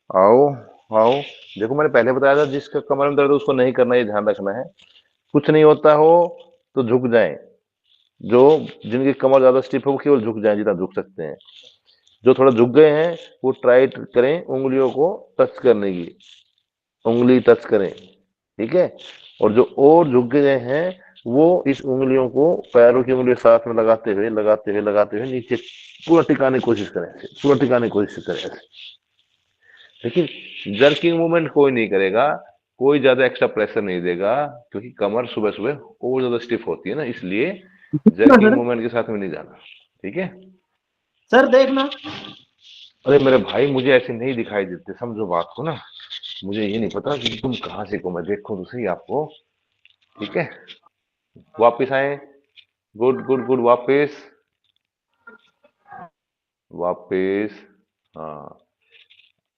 आओ आओ। देखो मैंने पहले बताया था जिसका कमर में दर्द है उसको नहीं करना, ये ध्यान रखना है। कुछ नहीं होता हो तो झुक जाएं, जो जिनकी कमर ज्यादा स्टिफ है वो केवल झुक जाएं जितना झुक सकते हैं। जो थोड़ा झुक गए हैं वो ट्राई करें उंगलियों को टच करने की, उंगली टच करें, ठीक है। और जो और झुक गए हैं वो इस उंगलियों को पैरों की उंगलियों साथ में लगाते हुए नीचे पूरा टिकाने की कोशिश करें, पूरा टिकाने की कोशिश करें ऐसे। लेकिन जर्किंग मूवमेंट कोई नहीं करेगा, कोई ज्यादा एक्स्ट्रा प्रेशर नहीं देगा, क्योंकि कमर सुबह सुबह और ज्यादा स्टिफ होती है ना, इसलिए जर्किंग मूवमेंट के साथ में नहीं जाना, ठीक है। सर देखना। अरे मेरे भाई मुझे ऐसे नहीं दिखाई देते, समझो बात को ना, मुझे ये नहीं पता कि तुम कहाँ से को, मैं देखो तो सही आपको, ठीक है। वापिस आए, गुड गुड गुड, वापिस वापिस। हाँ,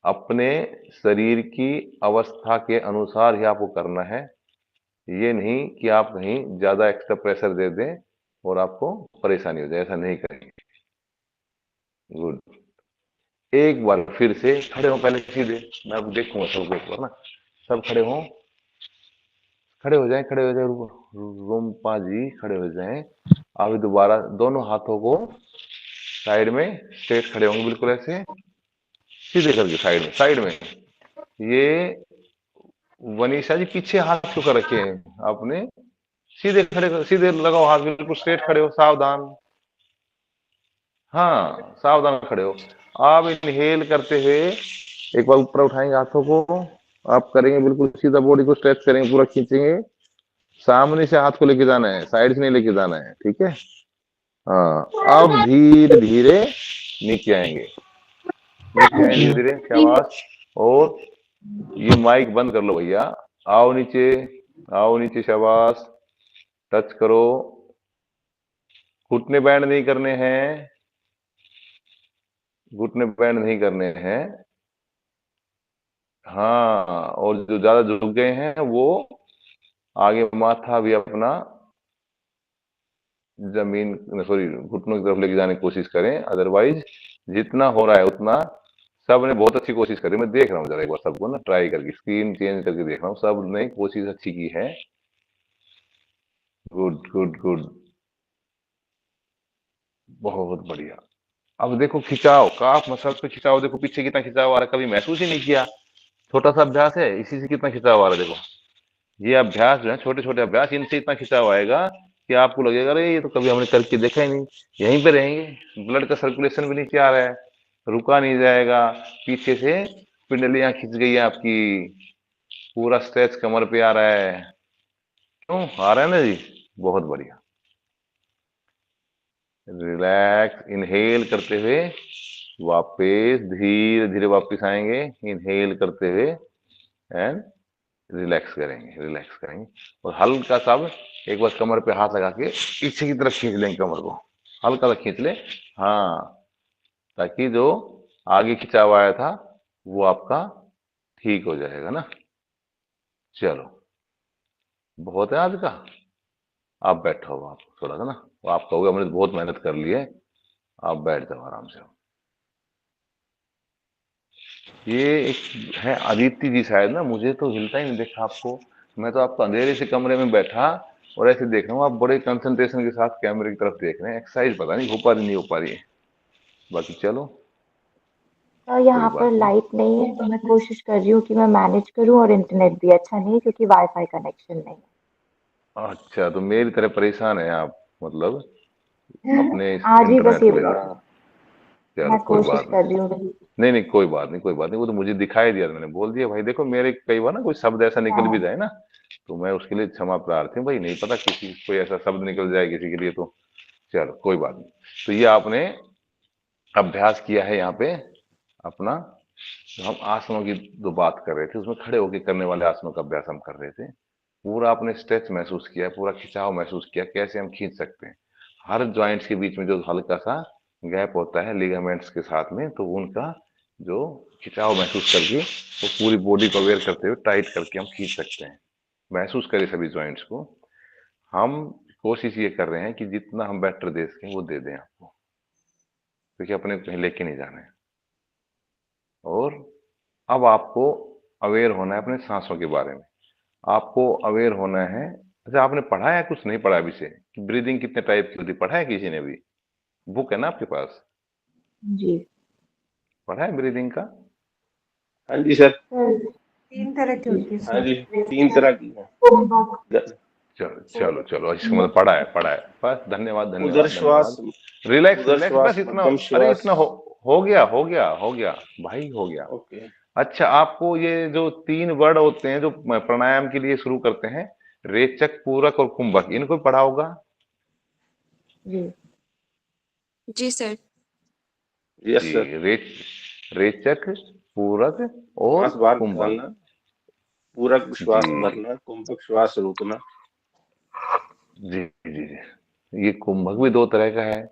अपने शरीर की अवस्था के अनुसार ही आपको करना है। ये नहीं कि आप कहीं ज्यादा एक्स्ट्रा प्रेशर दे दें और आपको परेशानी हो जाए, ऐसा नहीं करेंगे। गुड। एक बार फिर से खड़े हो पहले सीधे, मैं अब देखूंगा सबको एक बार ना, सब खड़े हो, खड़े हो जाएं, खड़े हो जाए, रूम्पा जी खड़े हो जाएं। अभी दोबारा दोनों हाथों को साइड में स्ट्रेट खड़े होंगे, बिल्कुल ऐसे सीधे करके साइड में। ये वनीशा जी पीछे हाथ क्यों कर रखे हैं आपने? सीधे सीधे लगाओ हाथ, बिल्कुल स्ट्रेट खड़े हो, सावधान। हाँ, सावधान खड़े हो। आप इनहेल करते हुए एक बार ऊपर उठाएंगे हाथों को, आप करेंगे बिल्कुल सीधा, बॉडी को स्ट्रेच करेंगे, पूरा खींचेंगे। सामने से हाथ को लेके जाना है, साइड से नहीं लेके जाना है, ठीक है? हाँ, अब धीरे धीरे नीचे आएंगे, धीरे धीरे, शाबाश। और ये माइक बंद कर लो भैया, आओ नीचे, आओ नीचे, शाबाश। टच करो, घुटने बैंड नहीं करने हैं, घुटने बैंड नहीं करने हैं। हाँ, और जो ज्यादा झुक गए हैं वो आगे माथा भी अपना जमीन, सॉरी, घुटनों की तरफ लेके जाने की कोशिश करें। अदरवाइज जितना हो रहा है उतना, सब ने बहुत अच्छी कोशिश करी, मैं देख रहा हूँ जरा एक बार सबको ना, ट्राई करके स्क्रीन चेंज करके देख रहा हूँ, सब ने कोशिश अच्छी की है। गुड गुड गुड, बहुत बढ़िया। अब देखो खिंचाव, काफ मसल पे खिंचाव, देखो पीछे कितना खिंचाव आ रहा है, कभी महसूस ही नहीं किया। छोटा सा अभ्यास है, इसी से कितना खिंचाव आ रहा है, देखो। ये अभ्यास जो है, छोटे छोटे अभ्यास, इनसे इतना खिंचाव आएगा कि आपको लगेगा अरे ये तो कभी हमने करके देखा ही नहीं। यहीं पे रहेंगे, ब्लड का सर्कुलेशन भी नीचे आ रहा है, रुका नहीं जाएगा। पीछे से पिंडलियां खिंच गई है आपकी, पूरा स्ट्रेच कमर पे आ रहा है, क्यों आ रहा है ना जी? बहुत बढ़िया। रिलैक्स, इनहेल करते हुए वापस धीरे धीरे वापस आएंगे, इनहेल करते हुए एंड रिलैक्स करेंगे। और हल्का सा एक बार कमर पे हाथ लगा के पीछे की तरफ खींच लेंगे, कमर को हल्का सा खींच ले। हाँ, ताकि जो आगे खिंचाव आया था वो आपका ठीक हो जाएगा ना। चलो, बहुत है आज का, आप बैठो, आप थोड़ा सा ना, आप कहोगे हमने बहुत मेहनत कर ली है, आप बैठ जाओ आराम से। ये एक है अदिति जी शायद ना, मुझे तो हिलता ही नहीं देखा आपको, मैं तो आपको अंधेरे से कमरे में बैठा और ऐसे देख रहा हूँ, आप बड़े कंसंट्रेशन के साथ कैमरे की तरफ देख रहे हैं। एक्सरसाइज पता नहीं हो पा रही नहीं हो पा रही है, बाकी चलो यहाँ कोई पर बात नहीं। लाइट नहीं है, तो मैं कोशिश कर रही हूँ कि मैं मैनेज करूँ, और इंटरनेट भी अच्छा नहीं है क्योंकि वाईफाई कनेक्शन नहीं अच्छा, तो मेरी तरह परेशान है आप, मतलब है। अपने इस आज ही बस इंटरनेट ये को लेकर। चलो मैं कोई कोशिश बात नहीं, कर रही हूँ वही। नहीं नहीं कोई बात नहीं, कोई बात नहीं, वो तो मुझे दिखाई दिया, मैंने बोल दिया भाई। देखो मेरे कई बार ना कोई शब्द ऐसा निकल भी हाँ, जाए ना, तो मैं उसके लिए क्षमा प्रार्थी हूँ भाई, नहीं पता किसी कोई ऐसा शब्द निकल जाए किसी के लिए तो। चलो कोई बात नहीं। तो ये आपने अभ्यास किया है यहाँ पे अपना, जो हम आसनों की जो बात कर रहे थे, उसमें खड़े होकर करने वाले आसनों का अभ्यास हम कर रहे थे। पूरा आपने स्ट्रेच महसूस किया, पूरा खिंचाव महसूस किया, कैसे हम खींच सकते हैं। हर जॉइंट्स के बीच में जो हल्का सा गैप होता है लिगामेंट्स के साथ में, तो उनका जो खिंचाव महसूस करके वो पूरी बॉडी को अवेयर करते हुए टाइट करके हम खींच सकते हैं। महसूस करें सभी जॉइंट्स को। हम कोशिश ये कर रहे हैं कि जितना हम बेटर दे सकें वो दे दें आपको, क्योंकि अपने को कहीं लेके नहीं जाना है। और अब आपको अवेयर होना है अपने सांसों के बारे में, आपको अवेयर होना है। अच्छा, आपने पढ़ा है कुछ नहीं पढ़ा अभी से कि ब्रीदिंग कितने टाइप की होती है? पढ़ा है किसी ने भी? बुक है ना आपके पास? जी पढ़ा है ब्रीदिंग का? हाँ जी सर। सर। 3 तरह की जी होती है हाँ सर। जी, 3 तरह की है। चलो चलो चलो, इसका मतलब पढ़ा है बस। धन्यवाद उदर धन्यवाद श्वास, धन्यवाद। रिलैक्स उदर रिलैक्स, श्वास, बस इतना मध्यम अरे श्वास। इतना हो गया हो गया हो गया भाई, हो गया। ओके। अच्छा, आपको ये जो 3 वर्ड होते हैं जो प्राणायाम के लिए शुरू करते हैं, रेचक, पूरक और कुंभक, इनको पढ़ा होगा? जी जी सर। यस जी, सर। रेचक, पूरक और श्वास बाहर कुंभक। निकालना, पूरक श्वास जी भरना, कुंभक श्वास रोकना। जी जी जी, ये कुंभक भी 2 तरह का है,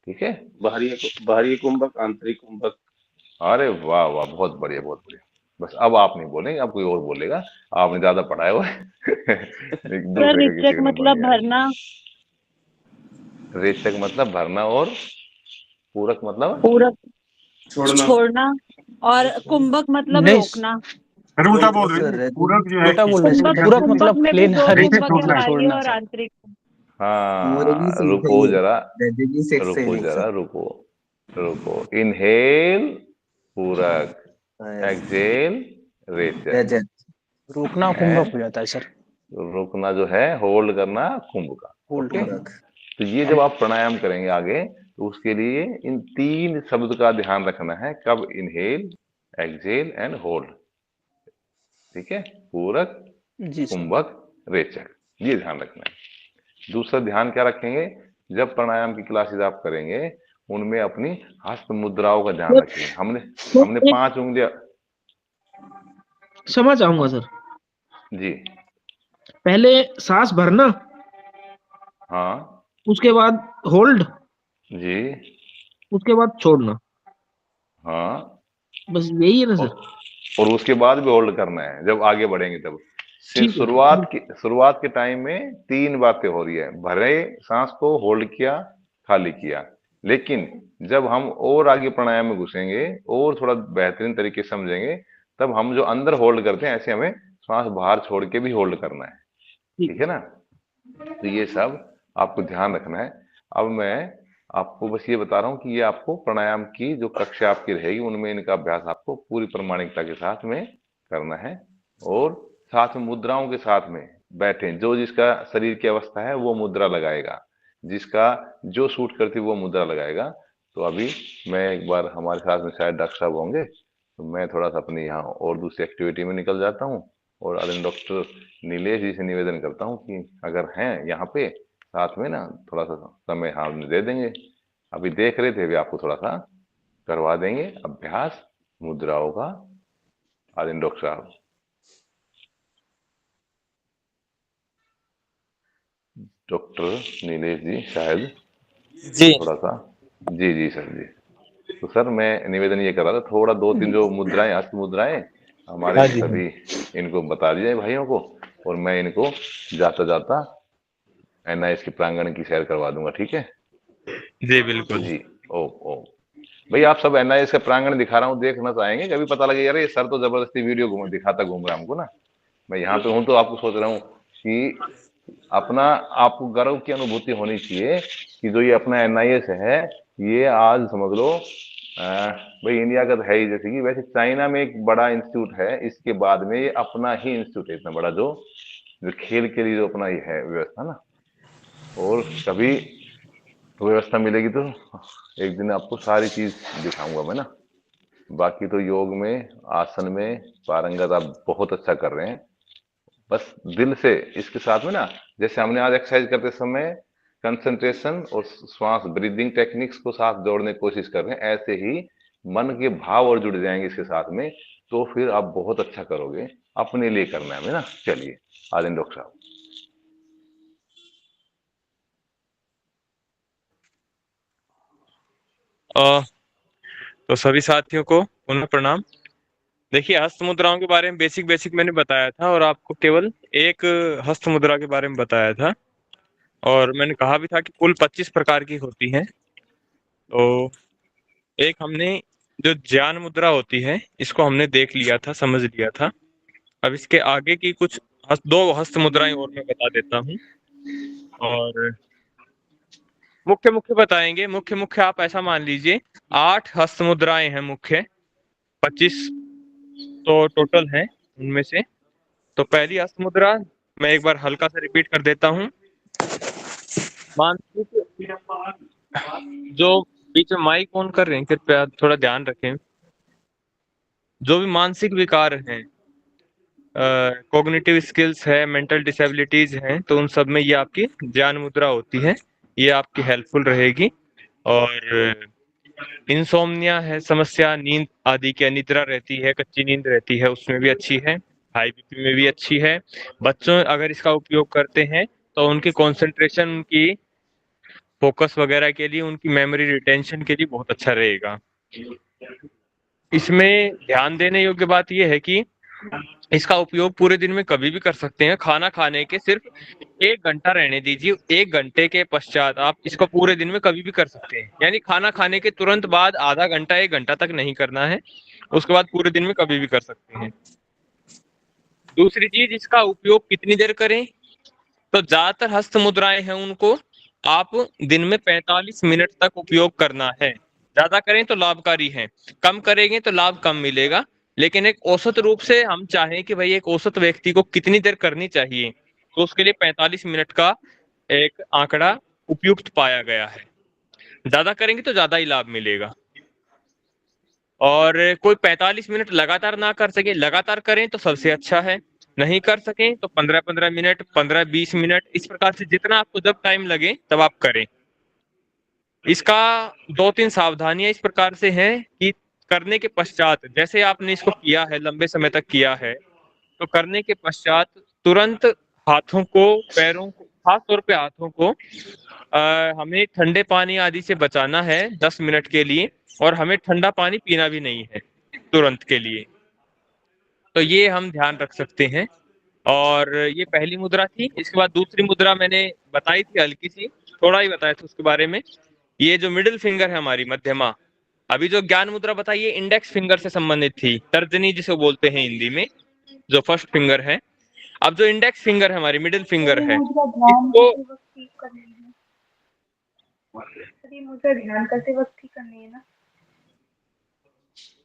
ठीक है। बाहरी कुंभक, आंतरिक कुंभक। अरे वाह वाह, बहुत बढ़िया बहुत बढ़िया। बस अब आप नहीं बोलेंगे, अब कोई और बोलेगा, आपने ज्यादा पढ़ा है वो लेकिन सर दूसरे का किसी रेचक का नंबर मतलब नहीं आएगा। भरना, रेचक मतलब भरना, और पूरक मतलब पूरक छोड़ना। छोड़ना, और कुंभक मतलब नहीं रोकना। अरे उल्टा बोल रहे सर हैं, पूरक जो है उल्टा बोल रहे कुंभक हैं, पूरक कुंभक मतलब में भी प्लेन दो हरे से कुंभक है, छोड़ना है। बाह्य छोड़ना और सर। आंतरिक। हाँ, रुको जरा रुको। इनहेल पूरक, एक्सेल रेचक, रोकना हैं? कुंभक हो जाता है सर। रुकना जो है होल्ड करना कुंभ का। होल्ड ओके, पूरक। तो ये जब आप प्राणायाम करेंगे आगे, तो उसके लिए इन 3 शब्द का ध्यान रखना है, कब? Inhale, exhale and hold. ठीक है, पूरक, जी सर। कुंभक, रेचक, ये ध्यान रखना है। दूसरा ध्यान क्या रखेंगे, जब प्राणायाम की क्लासेस आप करेंगे उनमें अपनी हस्त मुद्राओं का ध्यान रखिए। हमने हमने 5 उंगलियां। समझ आऊंगा सर। जी पहले सांस भरना, हाँ उसके बाद होल्ड, जी उसके बाद छोड़ना, हाँ, बस यही है ना सर? और उसके बाद भी होल्ड करना है जब आगे बढ़ेंगे तब। सिर्फ ठीक है शुरुआत के टाइम में 3 बातें हो रही है, भरे सांस को, होल्ड किया, खाली किया। लेकिन जब हम और आगे प्राणायाम में घुसेंगे और थोड़ा बेहतरीन तरीके से समझेंगे, तब हम जो अंदर होल्ड करते हैं, ऐसे हमें सांस बाहर छोड़ के भी होल्ड करना है। ठीक है ना? तो ये सब आपको ध्यान रखना है। अब मैं आपको बस ये बता रहा हूँ कि ये आपको प्राणायाम की जो कक्षा आपकी रहेगी उनमें इनका अभ्यास आपको पूरी प्रामाणिकता के साथ में करना है, और साथ में मुद्राओं के साथ में बैठे। जो जिसका शरीर की अवस्था है वो मुद्रा लगाएगा, जिसका जो सूट करती है वो मुद्रा लगाएगा। तो अभी मैं एक बार, हमारे साथ में शायद डॉक्टर साहब होंगे, तो मैं थोड़ा सा अपनी यहाँ और दूसरी एक्टिविटी में निकल जाता हूँ, और आदरणीय डॉक्टर नीलेश जी से निवेदन करता हूँ कि अगर हैं यहाँ पे साथ में ना, थोड़ा सा समय हम दे देंगे। अभी देख रहे थे, अभी आपको थोड़ा सा करवा देंगे अभ्यास मुद्राओं का। आदरणीय डॉक्टर साहब। डॉक्टर नीलेश जी शायद जी थोड़ा सा। जी जी सर जी। तो सर मैं निवेदन ये कर रहा था, थोड़ा 2-3 जो मुद्राएं, हस्त मुद्राएं हमारे हाँ जी सभी इनको बता दीजिए भाइयों को, और मैं इनको जाता जाता एनआईएस के प्रांगण की सैर करवा दूंगा। ठीक है जी बिल्कुल। जी। ओ ओ भाई, आप सब एनआईएस का प्रांगण दिखा रहा हूँ, देखना चाहेंगे? कभी पता लगे यार ये सर तो जबरदस्ती वीडियो दिखाता घूम रहा है हमको ना। मैं यहाँ पे हूँ तो आपको सोच रहा हूँ कि अपना, आपको गर्व की अनुभूति होनी चाहिए कि जो ये अपना एनआईएस है, ये आज समझ लो भाई इंडिया का तो है ही। जैसे कि वैसे चाइना में एक बड़ा इंस्टीट्यूट है, इसके बाद में ये अपना ही इंस्टीट्यूट है इतना बड़ा, जो जो खेल के लिए जो अपना ये है व्यवस्था ना। और कभी व्यवस्था मिलेगी तो एक दिन आपको सारी चीज दिखाऊंगा मैं ना। बाकी तो योग में, आसन में पारंगत आप बहुत अच्छा कर रहे हैं। बस दिल से इसके साथ में ना, जैसे हमने आज एक्सरसाइज करते समय कंसंट्रेशन और श्वास ब्रीदिंग टेक्निक्स को साथ जोड़ने की कोशिश कर रहे हैं, ऐसे ही मन के भाव और जुड़ जाएंगे इसके साथ में, तो फिर आप बहुत अच्छा करोगे। अपने लिए करना है हमें ना। चलिए आदरणीय डॉक्टर साहब। तो सभी साथियों को पुनः प्रणाम। देखिए, हस्त मुद्राओं के बारे में बेसिक बेसिक मैंने बताया था, और आपको केवल एक हस्त मुद्रा के बारे में बताया था, और मैंने कहा भी था कि कुल 25 प्रकार की होती हैं। तो एक हमने जो ज्ञान मुद्रा होती है, इसको हमने देख लिया था, समझ लिया था। अब इसके आगे की कुछ दो हस्त मुद्राएं और मैं बता देता हूँ, और मुख्य मुख्य बताएंगे। मुख्य मुख्य आप ऐसा मान लीजिए 8 हस्त मुद्राएं हैं मुख्य, 25 तो टोटल है उनमें से। तो पहली हस्त मुद्रा मैं एक बार हल्का सा रिपीट कर देता हूँ। मानसिक, जो बीच में माइक ऑन कर रहे हैं कृपया थोड़ा ध्यान रखें। जो भी मानसिक विकार हैं, कॉग्निटिव स्किल्स है, मेंटल डिसेबिलिटीज हैं, तो उन सब में ये आपकी ज्ञान मुद्रा होती है, ये आपकी हेल्पफुल रहेगी। और इंसोम्निया है, समस्या नींद आदि की, अनिद्रा रहती है, कच्ची नींद रहती है, उसमें भी अच्छी है। हाई बीपी में भी अच्छी है। बच्चों अगर इसका उपयोग करते हैं तो उनकी कंसंट्रेशन, उनकी फोकस वगैरह के लिए, उनकी मेमोरी रिटेंशन के लिए बहुत अच्छा रहेगा। इसमें ध्यान देने योग्य बात यह है कि इसका उपयोग पूरे दिन में कभी भी कर सकते हैं। खाना खाने के सिर्फ 1 घंटा रहने दीजिए, 1 घंटे के पश्चात आप इसको पूरे दिन में कभी भी कर सकते हैं। यानी खाना खाने के तुरंत बाद आधा घंटा 1 घंटा तक नहीं करना है, उसके बाद पूरे दिन में कभी भी कर सकते हैं। दूसरी चीज, इसका उपयोग कितनी देर करें, तो ज्यादातर हस्त मुद्राएं हैं उनको आप दिन में 45 मिनट तक उपयोग करना है। ज्यादा करें तो लाभकारी है, कम करेंगे तो लाभ कम मिलेगा। लेकिन एक औसत रूप से हम चाहें कि भाई एक औसत व्यक्ति को कितनी देर करनी चाहिए, तो उसके लिए 45 मिनट का एक आंकड़ा उपयुक्त पाया गया है। ज्यादा करेंगे तो ज्यादा ही लाभ मिलेगा। और कोई 45 मिनट लगातार ना कर सके, लगातार करें तो सबसे अच्छा है, नहीं कर सकें तो 15-15 मिनट, 15-20 मिनट, इस प्रकार से जितना आपको जब टाइम लगे तब आप करें। इसका 2-3 सावधानियां इस प्रकार से हैं कि करने के पश्चात, जैसे आपने इसको किया है, लंबे समय तक किया है, तो करने के पश्चात तुरंत हाथों को, पैरों को, खास तौर पे हाथों को हमें ठंडे पानी आदि से बचाना है 10 मिनट के लिए, और हमें ठंडा पानी पीना भी नहीं है तुरंत के लिए। तो ये हम ध्यान रख सकते हैं। और ये पहली मुद्रा थी। इसके बाद दूसरी मुद्रा मैंने बताई थी, हल्की सी, थोड़ा ही बताया था उसके बारे में। ये जो मिडिल फिंगर है हमारी, मध्यमा, अभी जो ज्ञान मुद्रा बताई ये इंडेक्स फिंगर से संबंधित थी, तर्जनी जिसे बोलते हैं हिंदी में, जो फर्स्ट फिंगर है। अब जो इंडेक्स फिंगर है हमारी, मिडिल फिंगर है, इसको मुद्रा ध्यान करते वक्त ही करनी है ना?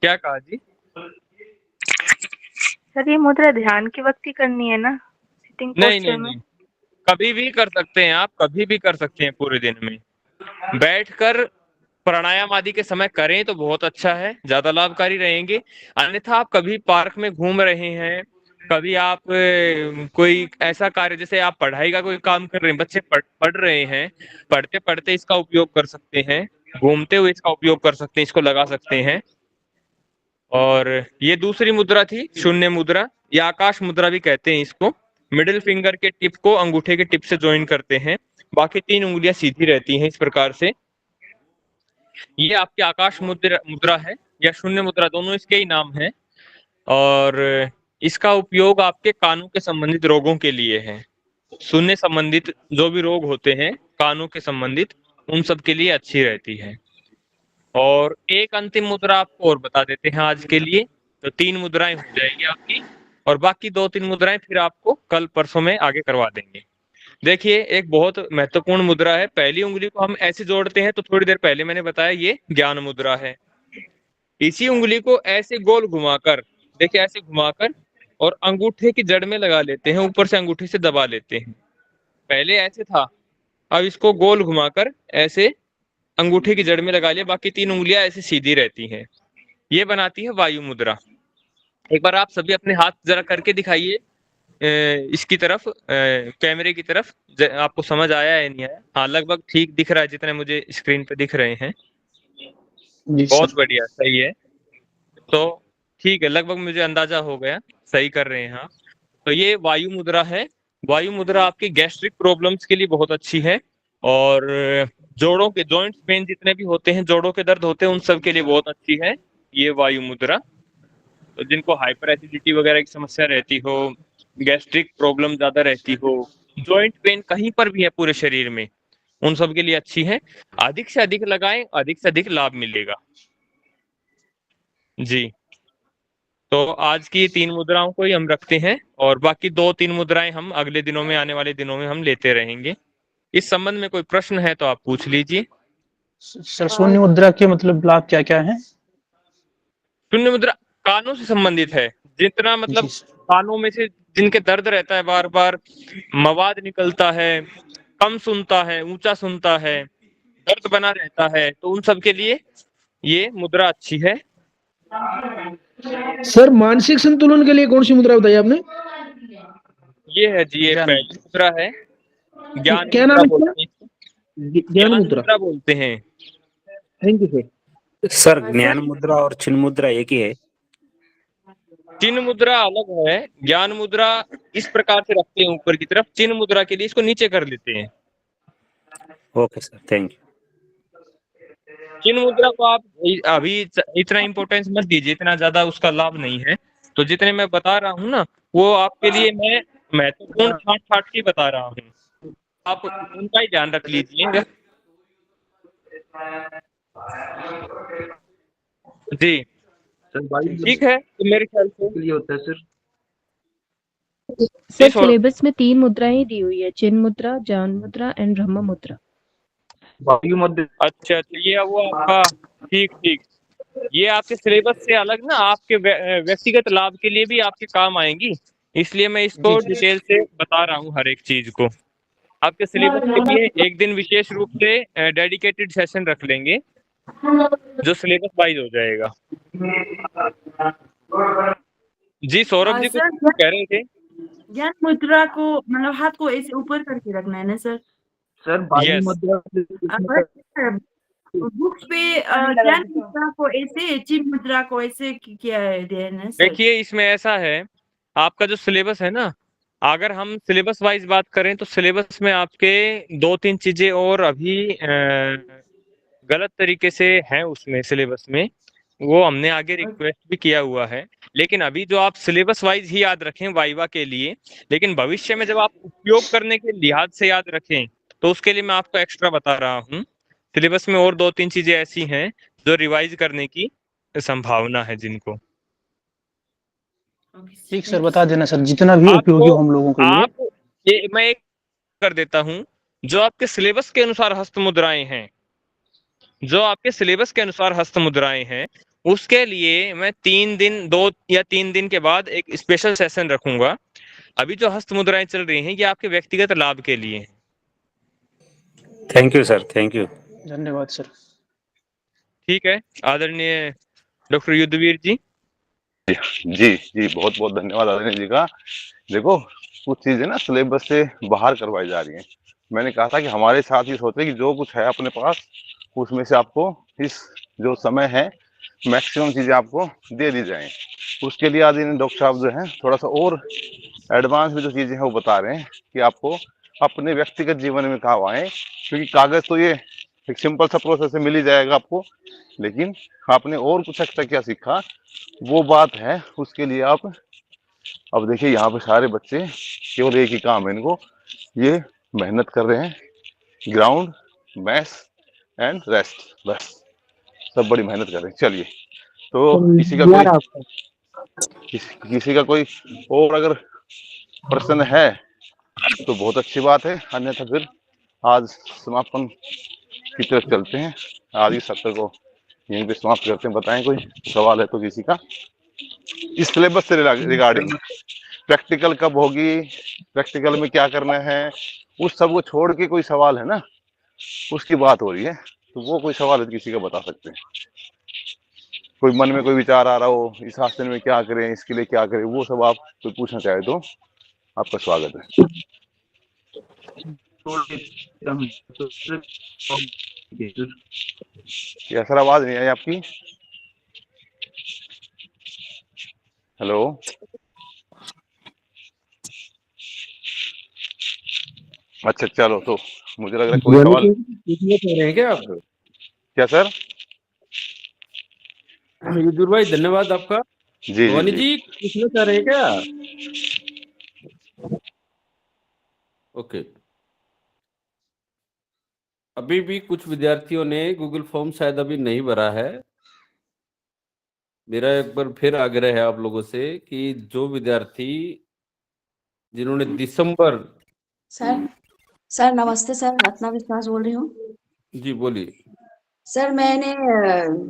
क्या कहा जी? सर ये मुद्रा ध्यान के वक्त ही करनी है ना, सिटिंग नहीं पोस्चर नहीं में? नहीं, कभी भी कर सकते हैं आप, कभी भी कर सकते हैं पूरे दिन में। बैठकर प्राणायाम आदि के समय करें तो बहुत अच्छा है, ज्यादा लाभकारी रहेंगे। अन्यथा आप कभी पार्क में घूम रहे हैं, कभी आप कोई ऐसा कार्य, जैसे आप पढ़ाई का कोई काम कर रहे हैं, बच्चे पढ़ रहे हैं, पढ़ते पढ़ते इसका उपयोग कर सकते हैं, घूमते हुए इसका उपयोग कर सकते हैं, इसको लगा सकते हैं। और ये दूसरी मुद्रा थी, शून्य मुद्रा, या आकाश मुद्रा भी कहते हैं इसको। मिडिल फिंगर के टिप को अंगूठे के टिप से ज्वाइन करते हैं, बाकी 3 उंगलियां सीधी रहती हैं इस प्रकार से। ये आपकी आकाश मुद्रा है या शून्य मुद्रा, दोनों इसके ही नाम है। और इसका उपयोग आपके कानों के संबंधित रोगों के लिए है। शून्य संबंधित जो भी रोग होते हैं कानों के संबंधित, उन सब के लिए अच्छी रहती है। और एक अंतिम मुद्रा आपको और बता देते हैं आज के लिए, तो 3 मुद्राएं हो जाएगी आपकी, और बाकी 2-3 मुद्राएं फिर आपको कल परसों में आगे करवा देंगे। देखिए, एक बहुत महत्वपूर्ण मुद्रा है। पहली उंगली को हम ऐसे जोड़ते हैं, तो थोड़ी देर पहले मैंने बताया ये ज्ञान मुद्रा है। इसी उंगली को ऐसे गोल घुमाकर, देखिए ऐसे घुमाकर, और अंगूठे की जड़ में लगा लेते हैं, ऊपर से अंगूठे से दबा लेते हैं। पहले ऐसे था, अब इसको गोल घुमाकर ऐसे अंगूठे की जड़ में लगा लिया, बाकी 3 उंगलियां ऐसे सीधी रहती हैं। ये बनाती है वायु मुद्रा। एक बार आप सभी अपने हाथ जरा करके दिखाइए इसकी तरफ, कैमरे की तरफ, आपको समझ आया है नहीं आया? हाँ, लगभग ठीक दिख रहा है जितने मुझे स्क्रीन पे दिख रहे हैं। बहुत बढ़िया, सही है। तो ठीक है, लगभग मुझे अंदाजा हो गया, सही कर रहे हैं आप। तो ये वायु मुद्रा है। वायु मुद्रा आपकी गैस्ट्रिक प्रॉब्लम्स के लिए बहुत अच्छी है, और जोड़ों के जॉइंट पेन जितने भी होते हैं, जोड़ों के दर्द होते हैं, उन सब के लिए बहुत अच्छी है ये वायु मुद्रा। तो जिनको हाइपर एसिडिटी वगैरह की समस्या रहती हो, गैस्ट्रिक प्रॉब्लम ज्यादा रहती हो, जॉइंट पेन कहीं पर भी है पूरे शरीर में, उन सब के लिए अच्छी है। अधिक से अधिक लगाएं, अधिक से अधिक लाभ मिलेगा जी। तो आज की 3 मुद्राओं को ही हम रखते हैं, और बाकी 2-3 मुद्राएं हम अगले दिनों में, आने वाले दिनों में हम लेते रहेंगे। इस संबंध में कोई प्रश्न है तो आप पूछ लीजिए। सर शून्य मुद्रा के मतलब लाभ क्या क्या है? शून्य मुद्रा कानों से संबंधित है। जितना मतलब कानों में से जिनके दर्द रहता है, बार बार मवाद निकलता है, कम सुनता है, ऊंचा सुनता है, दर्द बना रहता है, तो उन सब के लिए ये मुद्रा अच्छी है। सर मानसिक संतुलन के लिए कौन सी मुद्रा बताई आपने? ये है जी, ये पहली मुद्रा है, ज्ञान क्या मुद्रा नाम बोलते हैं। ज्ञान मुद्रा बोलते हैं। Thank you sir. सर ज्ञान मुद्रा और चिन्ह मुद्रा एक ही है? चिन्ह मुद्रा अलग है, ज्ञान मुद्रा इस प्रकार से रखते हैं ऊपर की तरफ, चिन्ह मुद्रा के लिए इसको नीचे कर लेते हैं। Okay sir, thank you. चिन्ह मुद्रा को आप अभी इतना इम्पोर्टेंस मत दीजिए, इतना ज्यादा उसका लाभ नहीं है। तो जितने मैं बता रहा हूँ ना, वो आपके लिए मैं महत्वपूर्ण ठाट ठाट की बता रहा हूँ, आप उनका ही ध्यान रख लीजिए। जी सर ठीक है, तो मेरे ख्याल से के लिए होता है सर। सर सिलेबस में 3 मुद्राएं दी हुई है, चिन्ह मुद्रा, ज्ञान मुद्रा एंड ब्रह्म मुद्रा। वायु मुद्रा। अच्छा, तो ये वो आपका ठीक ठीक, ये आपके सिलेबस से अलग ना आपके व्यक्तिगत लाभ के लिए भी आपके काम आएंगी, इसलिए मैं इसको डिटेल से बता रहा हूँ हर एक चीज को। आपके सिलेबस के लिए एक दिन विशेष रूप से डेडिकेटेड सेशन रख लेंगे, जो सिलेबस वाइज हो जाएगा। जी सौरभ जी कुछ कह रहे थे। ज्ञान मुद्रा को मतलब हाथ को ऐसे ऊपर करके रखना है ना सर? सर वायु मुद्रा बुक्स पे ज्ञान मुद्रा को ऐसे, चिन्ह मुद्रा को ऐसे किया है ना सर? देखिए इसमें ऐसा है, आपका जो सिलेबस है ना, अगर हम सिलेबस वाइज बात करें तो सिलेबस में आपके 2-3 चीजें और अभी गलत तरीके से हैं उसमें सिलेबस में, वो हमने आगे रिक्वेस्ट भी किया हुआ है। लेकिन अभी जो आप सिलेबस वाइज ही याद रखें वाइवा के लिए, लेकिन भविष्य में जब आप उपयोग करने के लिहाज से याद रखें तो उसके लिए मैं आपको एक्स्ट्रा बता रहा हूँ। सिलेबस में और 2-3 चीजें ऐसी हैं जो रिवाइज करने की संभावना है जिनको। ठीक सर, बता देना सर, जितना भी उपयोगी हम लोगों के लिए। आप ये मैं एक कर देता हूँ, जो आपके सिलेबस के अनुसार हस्त मुद्राएं हैं, जो आपके सिलेबस के अनुसार हस्त मुद्राएं हैं, उसके लिए मैं 2 या 3 दिन के बाद एक स्पेशल सेशन रखूंगा। अभी जो हस्त मुद्राएं चल रही हैं ये आपके व्यक्तिगत लाभ के लिए। Thank you sir, thank you, धन्यवाद सर। ठीक है, आदरणीय डॉक्टर युद्धवीर जी। जी जी, बहुत बहुत धन्यवाद आदरणीय जी का। देखो कुछ चीजें ना सिलेबस से बाहर करवाई जा रही हैं। मैंने कहा था कि हमारे साथ ही सोचे कि जो कुछ है अपने पास उसमें से आपको इस जो समय है मैक्सिमम चीजें आपको दे दी जाएं। उसके लिए आदरणीय डॉक्टर साहब जो है थोड़ा सा और एडवांस में जो चीजें हैं वो बता रहे हैं कि आपको अपने व्यक्तिगत जीवन में काम आए, क्योंकि कागज तो ये एक सिंपल सा प्रोसेस से मिल ही जाएगा आपको, लेकिन आपने और कुछ एक्स्ट्रा क्या सीखा वो बात है। उसके लिए आप अब देखिए यहाँ पे सारे बच्चे केवल एक ही काम है इनको, ये मेहनत कर रहे हैं, ग्राउंड मैथ्स एंड रेस्ट, बस सब बड़ी मेहनत कर रहे हैं। चलिए, तो किसी का कोई और अगर प्रश्न है तो बहुत अच्छी बात है, अन्यथा फिर आज समापन की तरफ चलते हैं। आज इस सत्र को यहीं पे समाप्त करते हैं। बताएं कोई सवाल है तो किसी का इस सिलेबस से रिगार्डिंग। प्रैक्टिकल कब होगी, प्रैक्टिकल में क्या करना है, उस सब को छोड़ के कोई सवाल है ना, उसकी बात हो रही है। तो वो कोई सवाल है तो किसी का बता सकते हैं। कोई मन में कोई विचार आ रहा हो इस आसन में क्या करें, इसके लिए क्या करें, वो सब आप कोई पूछना चाहे तो आपका स्वागत है। क्या सर, आवाज नहीं आई आपकी? हेलो, अच्छा चलो, तो मुझे लग रहा है कोई सवाल कह रहे हैं क्या आप? क्या सर? युद्धवीर भाई धन्यवाद आपका। जी भवानी जी पूछना चाह रहे हैं क्या? ओके, अभी भी कुछ विद्यार्थियों ने गूगल फॉर्म शायद अभी नहीं भरा है। मेरा एक बार फिर आग्रह है आप लोगों से कि जो विद्यार्थी जिन्होंने दिसंबर सर नमस्ते सर, रत्ना विश्वास बोल रही हूँ। जी बोलिए सर मैंने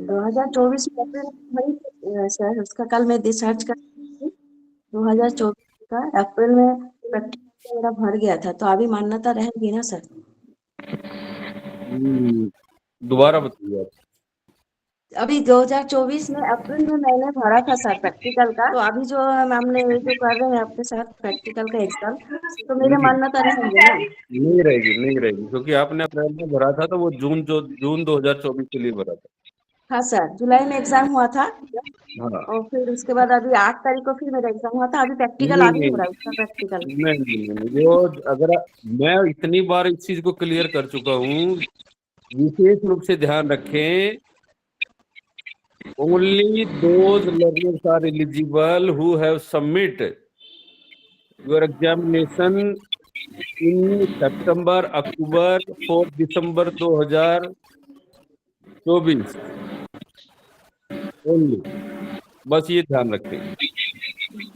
2024 में अप्रैल सर उसका कल मैं रिसर्च कर 2024 का अप्रैल में प्रैक्टिकल मेरा भर गया था, तो अभी मान्यता रहेगी ना सर? दोबारा बताइए आप। अभी 2024 में अप्रैल में मैंने भरा था सर प्रैक्टिकल का, तो अभी जो हमने जो कर रहे हैं आपके साथ प्रैक्टिकल का एग्जाम, तो मेरे मान्यता रहेंगे ना? नहीं रहेगी, क्योंकि आपने अप्रैल में भरा था तो वो जून 2024 के लिए भरा था। हाँ सर, जुलाई में एग्जाम हुआ था। हाँ, और फिर उसके बाद अभी 8 तारीख को फिर मेरा एग्जाम हुआ था। अभी प्रैक्टिकल अभी हो रहा है उसका प्रैक्टिकल। नहीं, वो अगर मैं इतनी बार इस चीज को क्लियर कर चुका हूँ विशेष रूप से ध्यान रखें, only those learners are eligible who have submit your examination in September, October for December 2024 only। बस ये ध्यान रखें।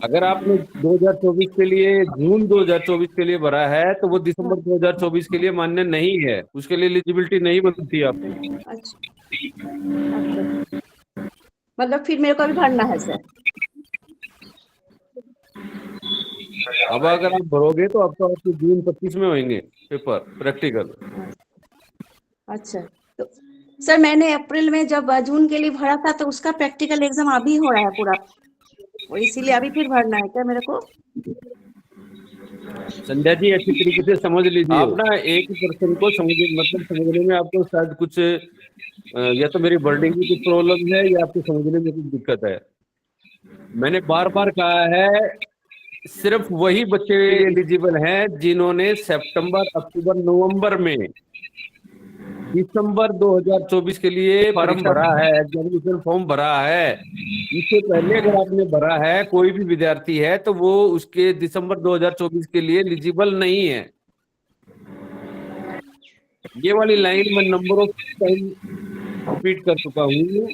अगर आपने 2024 के लिए, जून 2024 के लिए भरा है तो वो दिसंबर 2024 के लिए मान्य नहीं है, उसके लिए एलिजिबिलिटी नहीं बनती आपकी। अच्छा, मतलब फिर मेरे को अभी भरना है सर? अब अगर आप भरोगे तो आपको आपके जून 25 में होंगे पेपर प्रैक्टिकल। अच्छा, तो सर मैंने अप्रैल में जब जून के लिए भरा था तो उसका प्रैक्टिकल एग्जाम अभी हो रहा है पूरा, और इसीलिए अभी फिर भरना है क्या मेरे को? संध्या जी अच्छी तरीके से समझ लीजिए, आप ना एक ही पर्सन को समझने में आपको शायद कुछ या तो मेरी वर्डिंग की कुछ प्रॉब्लम है या आपको समझने में कुछ दिक्कत है। मैंने बार बार कहा है, सिर्फ वही बच्चे एलिजिबल हैं जिन्होंने सितंबर, अक्टूबर, नवंबर में दिसंबर 2024 के लिए फॉर्म भरा है, एग्जामिनेशन फॉर्म भरा है। इससे पहले अगर आपने भरा है, कोई भी विद्यार्थी है, तो वो उसके दिसंबर 2024 के लिए एलिजिबल नहीं है। ये वाली लाइन मैं नंबर ऑफ टाइम रिपीट कर चुका हूँ।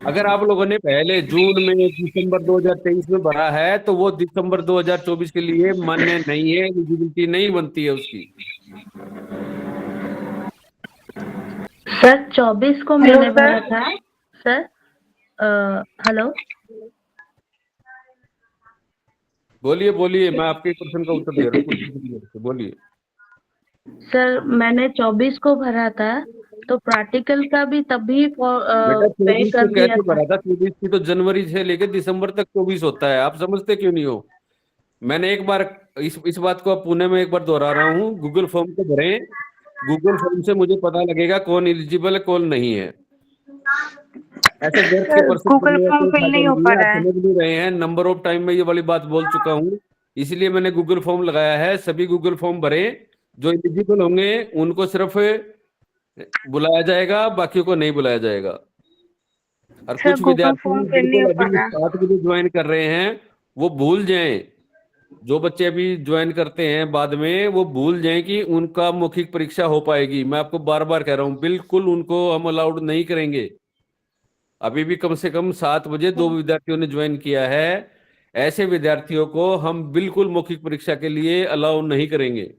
अगर आप लोगों ने पहले जून में, दिसंबर 2023 में भरा है तो वो दिसंबर 2024 के लिए मान्य नहीं है, एलिजिबिलिटी नहीं बनती है उसकी। सर 24 को मैंने भरा था सर। हेलो, बोलिए बोलिए, मैं आपके क्वेश्चन का उत्तर दे रहा हूँ, बोलिए। सर मैंने 24 को भरा था तो प्रैक्टिकल का भी तभी पे कर दिया भरा था। 24 की तो जनवरी से लेकर दिसंबर तक 24 होता है, आप समझते क्यों नहीं हो? मैंने एक बार इस बात को पुणे में एक बार दोहरा रहा हूँ, गूगल फॉर्म को भरें, गूगल फॉर्म से मुझे पता लगेगा कौन एलिजिबल है कौन नहीं है। ऐसे गूगल फॉर्म फिल नहीं हो पा रहा है, समझ नहीं रहे हैं। नंबर ऑफ टाइम में ये वाली बात बोल चुका हूँ, इसलिए मैंने गूगल फॉर्म लगाया है। सभी गूगल फॉर्म भरें, जो एलिजिबल होंगे उनको सिर्फ बुलाया जाएगा, बाकियों को नहीं बुलाया जाएगा। और कुछ विद्यार्थी बिल्कुल अभी स्टार्ट के लिए ज्वाइन कर रहे हैं, वो भूल जाएं, जो बच्चे अभी ज्वाइन करते हैं बाद में, वो भूल जाएं कि उनका मौखिक परीक्षा हो पाएगी। मैं आपको बार बार कह रहा हूं, बिल्कुल उनको हम अलाउड नहीं करेंगे। अभी भी कम से कम 7 बजे 2 विद्यार्थियों ने ज्वाइन किया है, ऐसे विद्यार्थियों को हम बिल्कुल मौखिक परीक्षा के लिए अलाउ नहीं करेंगे।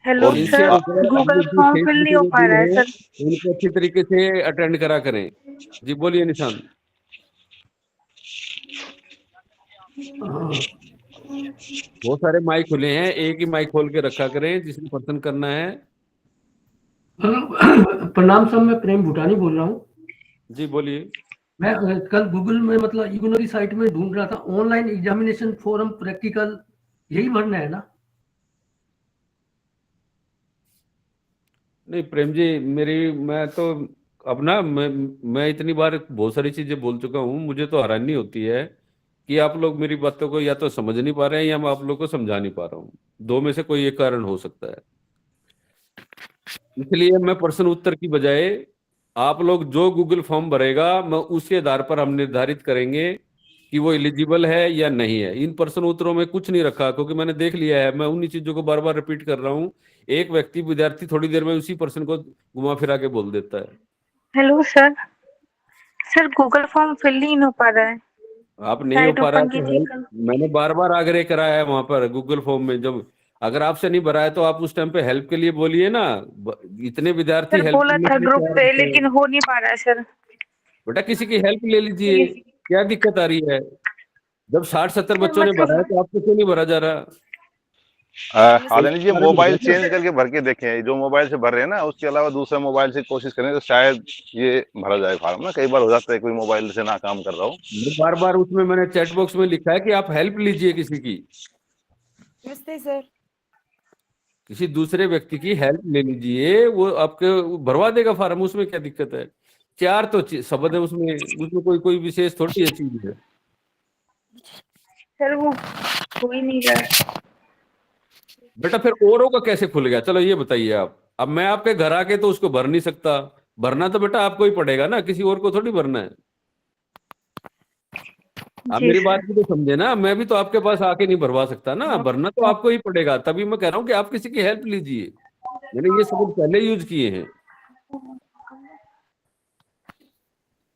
Hello sir, Google form fill नहीं हो पा रहा है सर, उनको अच्छी तरीके से अटेंड करा करें। जी बोलिए निशान। बहुत सारे माइक खुले हैं, एक ही माइक खोल के रखा करें जिसने पर्सन करना है। प्रणाम सर, मैं प्रेम भूटानी बोल रहा हूँ। जी बोलिए। मैं कल गूगल में मतलब इग्नू की साइट में ढूंढ रहा था, ऑनलाइन एग्जामिनेशन फॉर्म प्रैक्टिकल यही भरना है ना? नहीं प्रेम जी, मैं तो अब ना मैं इतनी बार बहुत सारी चीजें बोल चुका हूँ, मुझे तो हैरानी होती है कि आप लोग मेरी बातों को या तो समझ नहीं पा रहे हैं या मैं आप लोग को समझा नहीं पा रहा हूँ। दो में से कोई एक कारण हो सकता है। इसलिए मैं प्रश्न उत्तर की बजाय आप लोग जो गूगल फॉर्म भरेगा, मैं उसके आधार पर हम निर्धारित करेंगे कि वो एलिजिबल है या नहीं है। इन प्रश्न उत्तरों में कुछ नहीं रखा, क्योंकि मैंने देख लिया है। मैं उन्हीं चीजों को बार बार रिपीट कर रहा हूँ। एक व्यक्ति विद्यार्थी थोड़ी देर में उसी पर्सन को घुमा फिरा के बोल देता है। Hello sir, sir Google form fill नहीं हो पा रहा है। आप नहीं हो पा रहा है तो मैंने बार बार आग्रह कराया है वहां पर गूगल फॉर्म में। जब अगर आपसे नहीं भरा है तो आप उस टाइम पे हेल्प के लिए बोलिए ना। इतने विद्यार्थी हेल्प बोला था ग्रुप पे, लेकिन हो नहीं पा रहा है सर। बेटा किसी की हेल्प ले लीजिए, क्या दिक्कत आ रही है? जब 60-70 बच्चों ने भरा है तो आपको क्यों नहीं भरा जा रहा? आदरणीय जी, मोबाइल चेंज करके भर के देखें। जो मोबाइल से भर रहे हैं ना, उसके अलावा दूसरे मोबाइल से कोशिश करें तो शायद ये भरा जाए फॉर्म ना। कई बार हो जाता है कोई मोबाइल से ना काम कर रहा हो। बार बार उसमें मैंने चैट बॉक्स में लिखा है कि आप हेल्प लीजिए किसी की। नमस्ते सर। किसी दूसरे व्यक्ति की हेल्प ले लीजिए, वो आपके भरवा देगा फॉर्म। उसमें क्या दिक्कत है? 4 तो शब्द है उसमें कोई विशेष थोड़ी है चीज है। सर वो हो ही नहीं रहा। बेटा फिर औरों का कैसे खुल गया? चलो ये बताइए आप। अब मैं आपके घर आके तो उसको भर नहीं सकता, भरना तो बेटा आपको ही पड़ेगा ना, किसी और को थोड़ी भरना है। आप मेरी बात भी तो समझे ना, मैं भी तो आपके पास आके नहीं भरवा सकता ना, भरना तो आपको ही पड़ेगा। तभी मैं कह रहा हूँ कि आप किसी की हेल्प लीजिए। मैंने ये सब पहले यूज किए हैं।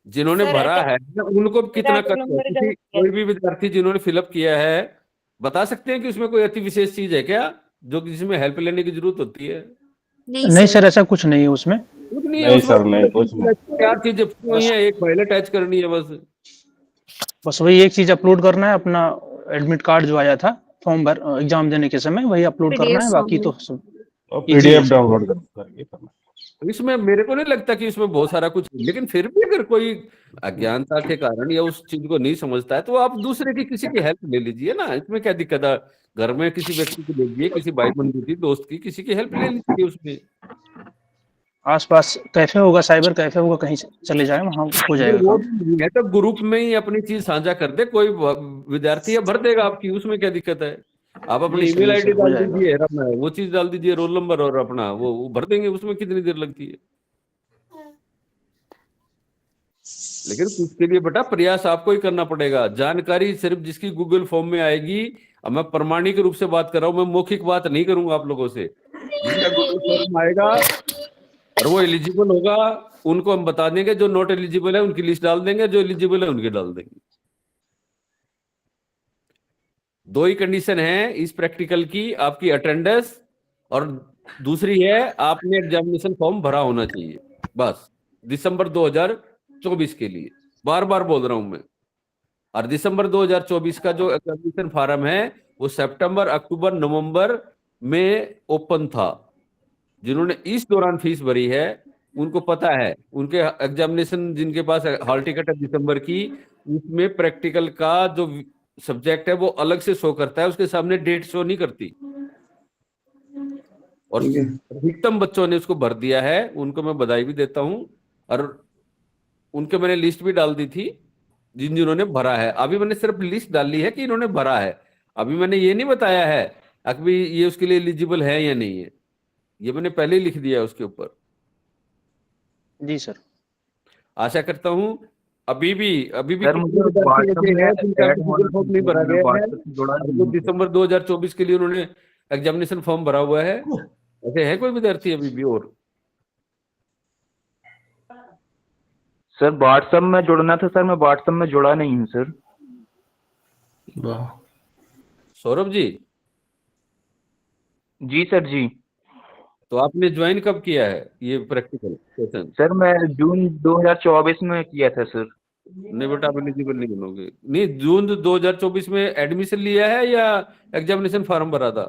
जिन्होंने सर, भरा है उनको कितना रोल कष्ट है। नंबर किसी कोई भी विद्यार्थी जिन्होंने फिलअप किया है, बता सकते हैं कि उसमें कोई अति विशेष चीज है क्या जो किसी में हेल्प लेने की जरूरत होती है? नहीं सर, ऐसा कुछ नहीं है उसमें। कुछ नहीं है नहीं उसमें। सर, नहीं कुछ नहीं। चार चीजें हुई हैं, एक फाइल अटैच करनी है बस। बस वही एक चीज अपलोड करना है, अपना एडमिट कार्ड जो आया था फॉर्म भर एग्जाम देने के समय, वही अपलोड करना है। बाकी तो सब PDF डाउनलोड करके करना। इसमें मेरे को नहीं लगता कि इसमें बहुत सारा कुछ, लेकिन फिर भी अगर कोई अज्ञानता के कारण या उस चीज को नहीं समझता है तो आप दूसरे की किसी की हेल्प ले लीजिए ना, इसमें क्या दिक्कत है? घर में किसी व्यक्ति की ले लीजिए, किसी भाई बंधु की, दोस्त की, किसी की हेल्प ले लीजिए। उसमें आसपास कैफे होगा, साइबर कैफे होगा, कहीं चले जाए, वहां हो जाएगा वो काम। भी है तो ग्रुप में ही अपनी चीज साझा कर दे, कोई विद्यार्थी है भर देगा आपकी, उसमें क्या दिक्कत है? आप अपनी ईमेल आईडी हो डाल जाएगा। दीजिए, अपना वो चीज डाल दीजिए, रोल नंबर और अपना वो भर देंगे, उसमें कितनी देर लगती है? लेकिन उसके लिए बेटा प्रयास आपको ही करना पड़ेगा। जानकारी सिर्फ जिसकी गूगल फॉर्म में आएगी, अब मैं प्रमाणिक रूप से बात कर रहा हूं, मैं मौखिक बात नहीं करूंगा आप लोगों से। जिसका गूगल फॉर्म आएगा और वो एलिजिबल होगा, उनको हम बता देंगे, जो नॉट एलिजिबल है उनकी लिस्ट डाल देंगे, जो एलिजिबल है उनकी डाल देंगे। दो ही कंडीशन है इस प्रैक्टिकल की, आपकी अटेंडेंस और दूसरी है आपने एग्जामिनेशन फॉर्म भरा होना चाहिए, बस। दिसंबर 2024 के लिए बार बार बोल रहा हूं मैं। और दिसंबर 2024 का जो एग्जामिनेशन फॉर्म है वो सितंबर, अक्टूबर, नवंबर में ओपन था। जिन्होंने इस दौरान फीस भरी है उनको पता है, उनके एग्जामिनेशन जिनके पास हॉल टिकट है दिसंबर की, उसमें प्रैक्टिकल का जो सब्जेक्ट है वो अलग से शो करता है, उसके सामने डेट शो नहीं करती। और अधिकतम बच्चों ने उसको भर दिया है, उनको मैं बधाई भी देता हूं। और उनके मैंने लिस्ट भी डाल दी थी जिन्होंने भरा है। अभी मैंने सिर्फ लिस्ट डाली है कि इन्होंने भरा है, अभी मैंने ये नहीं बताया है अभी ये उसके लिए एलिजिबल है या नहीं है, ये मैंने पहले ही लिख दिया है उसके ऊपर। जी सर। आशा करता हूं अभी भी सर मुझे व्हाट्सएप में ऐड गूगल फॉर्म नहीं भरा गया है, व्हाट्सएप से जोड़ा और वो दिसंबर 2024 के लिए उन्होंने एग्जामिनेशन फॉर्म भरा हुआ है। ऐसे है कोई विद्यार्थी अभी भी? और सर व्हाट्सएप में जुड़ना था सर, मैं व्हाट्सएप में जुड़ा नहीं हूँ सर। सौरभ जी? जी सर जी। तो आपने ज्वाइन कब किया है ये प्रैक्टिकल सेशन? सर मैं जून 2024 में किया था सर। नहीं बेटा, आप एलिजिबल नहीं बनोगे। नहीं, जून 2024 में एडमिशन लिया है या एग्जामिनेशन फॉर्म भरा था?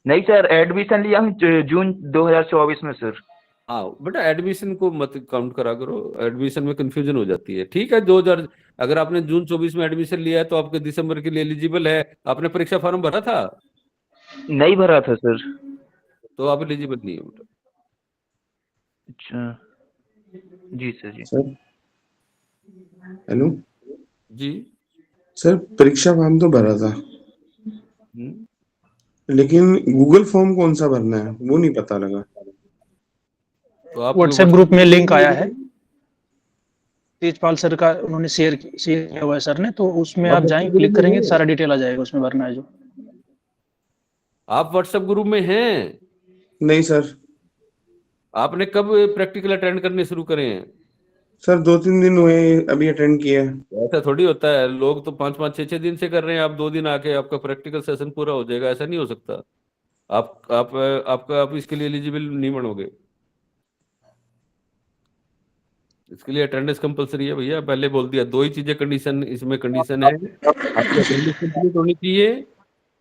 नहीं सर, एडमिशन लिया हूँ जून 2024 में सर। हाँ बेटा, एडमिशन को मत काउंट करा करो, एडमिशन में कंफ्यूजन हो जाती है। ठीक है, 2000 अगर आपने जून 24 में एडमिशन लिया है तो आपके दिसंबर के लिए एलिजिबल है। आपने परीक्षा फॉर्म भरा था? नहीं भरा था सर। तो आप एलिजिबल नहीं है बेटा। अच्छा जी सर जी। सर हेलो जी सर, परीक्षा फॉर्म तो भरा था, लेकिन गूगल फॉर्म कौन सा भरना है वो नहीं पता लगा। तो आप व्हाट्सएप ग्रुप में लिंक आया है, तेजपाल सर का उन्होंने शेयर किया हुआ है सर ने, तो उसमें आप जाएंगे, क्लिक करेंगे, सारा डिटेल आ जाएगा, उसमें भरना है जो। आप व्हाट्सएप ग्रुप में हैं? नहीं सर। आपने कब प्रैक्टिकल अटेंड करने शुरू करे हैं? सर 2-3 दिन हुए अभी अटेंड किया। ऐसा थोड़ी होता है, लोग तो 5-5, 6-6 दिन से कर रहे हैं। आप 2 दिन आके आपका प्रैक्टिकल सेशन पूरा हो जाएगा, ऐसा नहीं हो सकता। आप इसके लिए एलिजिबल नहीं बनोगे। इसके लिए अटेंडेंस कंपलसरी है भैया, पहले बोल दिया। 2 ही चीजें कंडीशन इसमें कंडीशन है, आपकी अटेंडेंस कंप्लीट होनी चाहिए,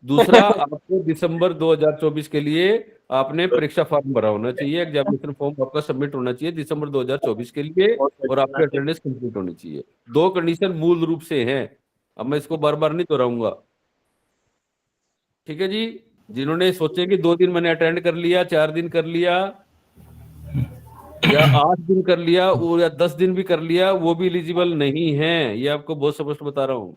दूसरा आपको दिसंबर 2024 के लिए आपने परीक्षा फॉर्म भरा होना चाहिए, एग्जामिनेशन फॉर्म आपका सबमिट होना चाहिए दिसंबर 2024 के लिए, और आपकी अटेंडेंस कंप्लीट होनी चाहिए। 2 कंडीशन मूल रूप से हैं, अब मैं इसको बार बार नहीं दोहराऊंगा। ठीक है जी? जिन्होंने सोचे कि 2 दिन मैंने अटेंड कर लिया, 4 दिन कर लिया, या 8 दिन कर लिया, और या 10 दिन भी कर लिया, वो भी एलिजिबल नहीं है। ये आपको बहुत स्पष्ट बता रहा हूँ।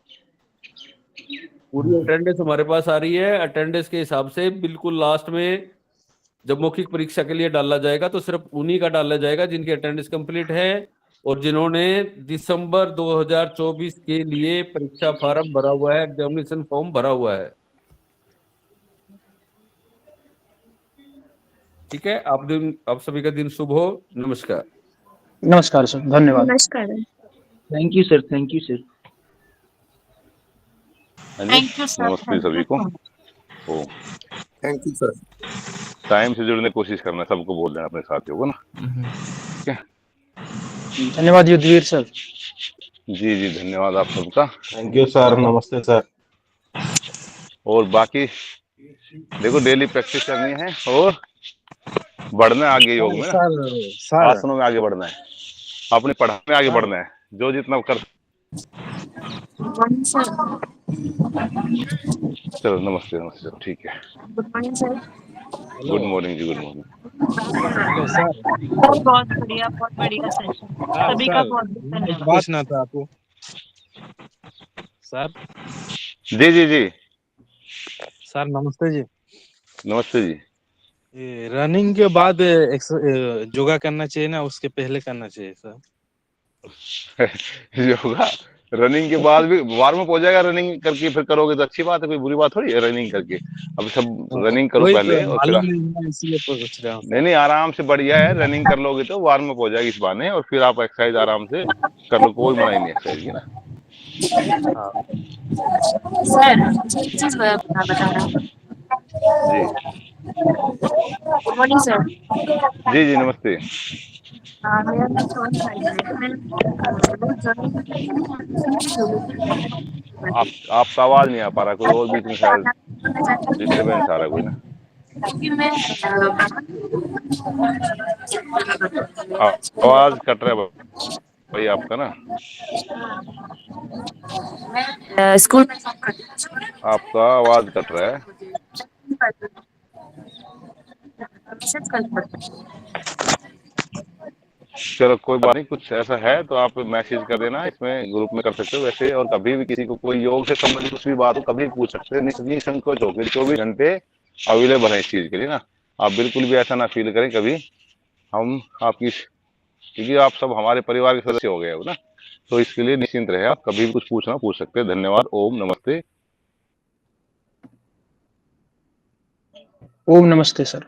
पूरी अटेंडेंस हमारे पास आ रही है, अटेंडेंस के हिसाब से बिल्कुल लास्ट में जब मौखिक परीक्षा के लिए डाला जाएगा तो सिर्फ उन्हीं का डाला जाएगा जिनकी अटेंडेंस कंप्लीट है और जिन्होंने दिसंबर 2024 के लिए परीक्षा फॉर्म भरा हुआ है, एग्जामिनेशन फॉर्म भरा हुआ है। ठीक है, आप सभी का दिन शुभ हो। नमस्कार। नमस्कार सर, धन्यवाद। नमस्कार। Thank you sir, thank you sir. हाँ जी, थैंक यू सर। नमस्ते सभी को। ओ थैंक यू सर। टाइम से जुड़ने की कोशिश करना, सबको बोल देना अपने साथियों को ना। ठीक है, धन्यवाद युद्धवीर सर। जी जी, धन्यवाद आप सबका। Thank you sir. नमस्ते सर। और बाकी देखो, डेली प्रैक्टिस करनी है और बढ़ना है आगे योग में ना, आसनों में आगे बढ़ना है, अपनी पढ़ाई में आगे बढ़ना है, जो जितना कर। चलो नमस्ते नमस्ते, ठीक है। Good morning sir. Good morning जी, गुड मॉर्निंग। Hello sir. बहुत बढ़िया सेशन। सभी का बहुत धन्यवाद। पूछना था आपको सर। जी जी जी, सर नमस्ते जी। नमस्ते जी। ये रनिंग के बाद योगा करना चाहिए ना, उसके पहले करना चाहिए सर? योगा रनिंग के बाद भी वार्म अप हो जाएगा, रनिंग करके फिर करोगे तो अच्छी बात है, कोई बुरी बात थोड़ी है रनिंग करके। अब सब रनिंग करो वही पहले तो और फिर मालूम नहीं है, इसलिए पूछ रहा हूँ नहीं नहीं, आराम से बढ़िया है, रनिंग कर लोगे तो वार्म अप हो जाएगी इस बहाने, और फिर आप एक्सरसाइज आराम से कर लो, कोई मनाही नहीं एक्सरसाइज की ना। सर एक चीज बता रहा हूँ। जी गुड मॉर्निंग सर। जी जी, नमस्ते। मेरा नाम सोहन है। आपका आवाज नहीं आ पा रहा, कोई और बीच में शायद डिस्टरबेंस आ रहा है कोई ना। आवाज कट रहा है भाई आपका ना, स्कूल आपका आवाज कट रहा है। चलो कोई बात नहीं, कुछ ऐसा है तो आप मैसेज कर देना, इसमें ग्रुप में कर सकते हो वैसे, और कभी भी किसी को कोई योग से संबंधित कुछ भी बात हो कभी पूछ सकते हैं, निसंकोच होकर 24 घंटे अवेलेबल है इस चीज के लिए ना। आप बिल्कुल भी ऐसा ना फील करें कभी, हम आपकी, क्योंकि आप सब हमारे परिवार के सदस्य हो गए हो ना, तो इसके लिए निश्चिंत रहे, आप कभी भी कुछ पूछना पूछ सकते हैं। धन्यवाद। ओम नमस्ते। ओम नमस्ते सर।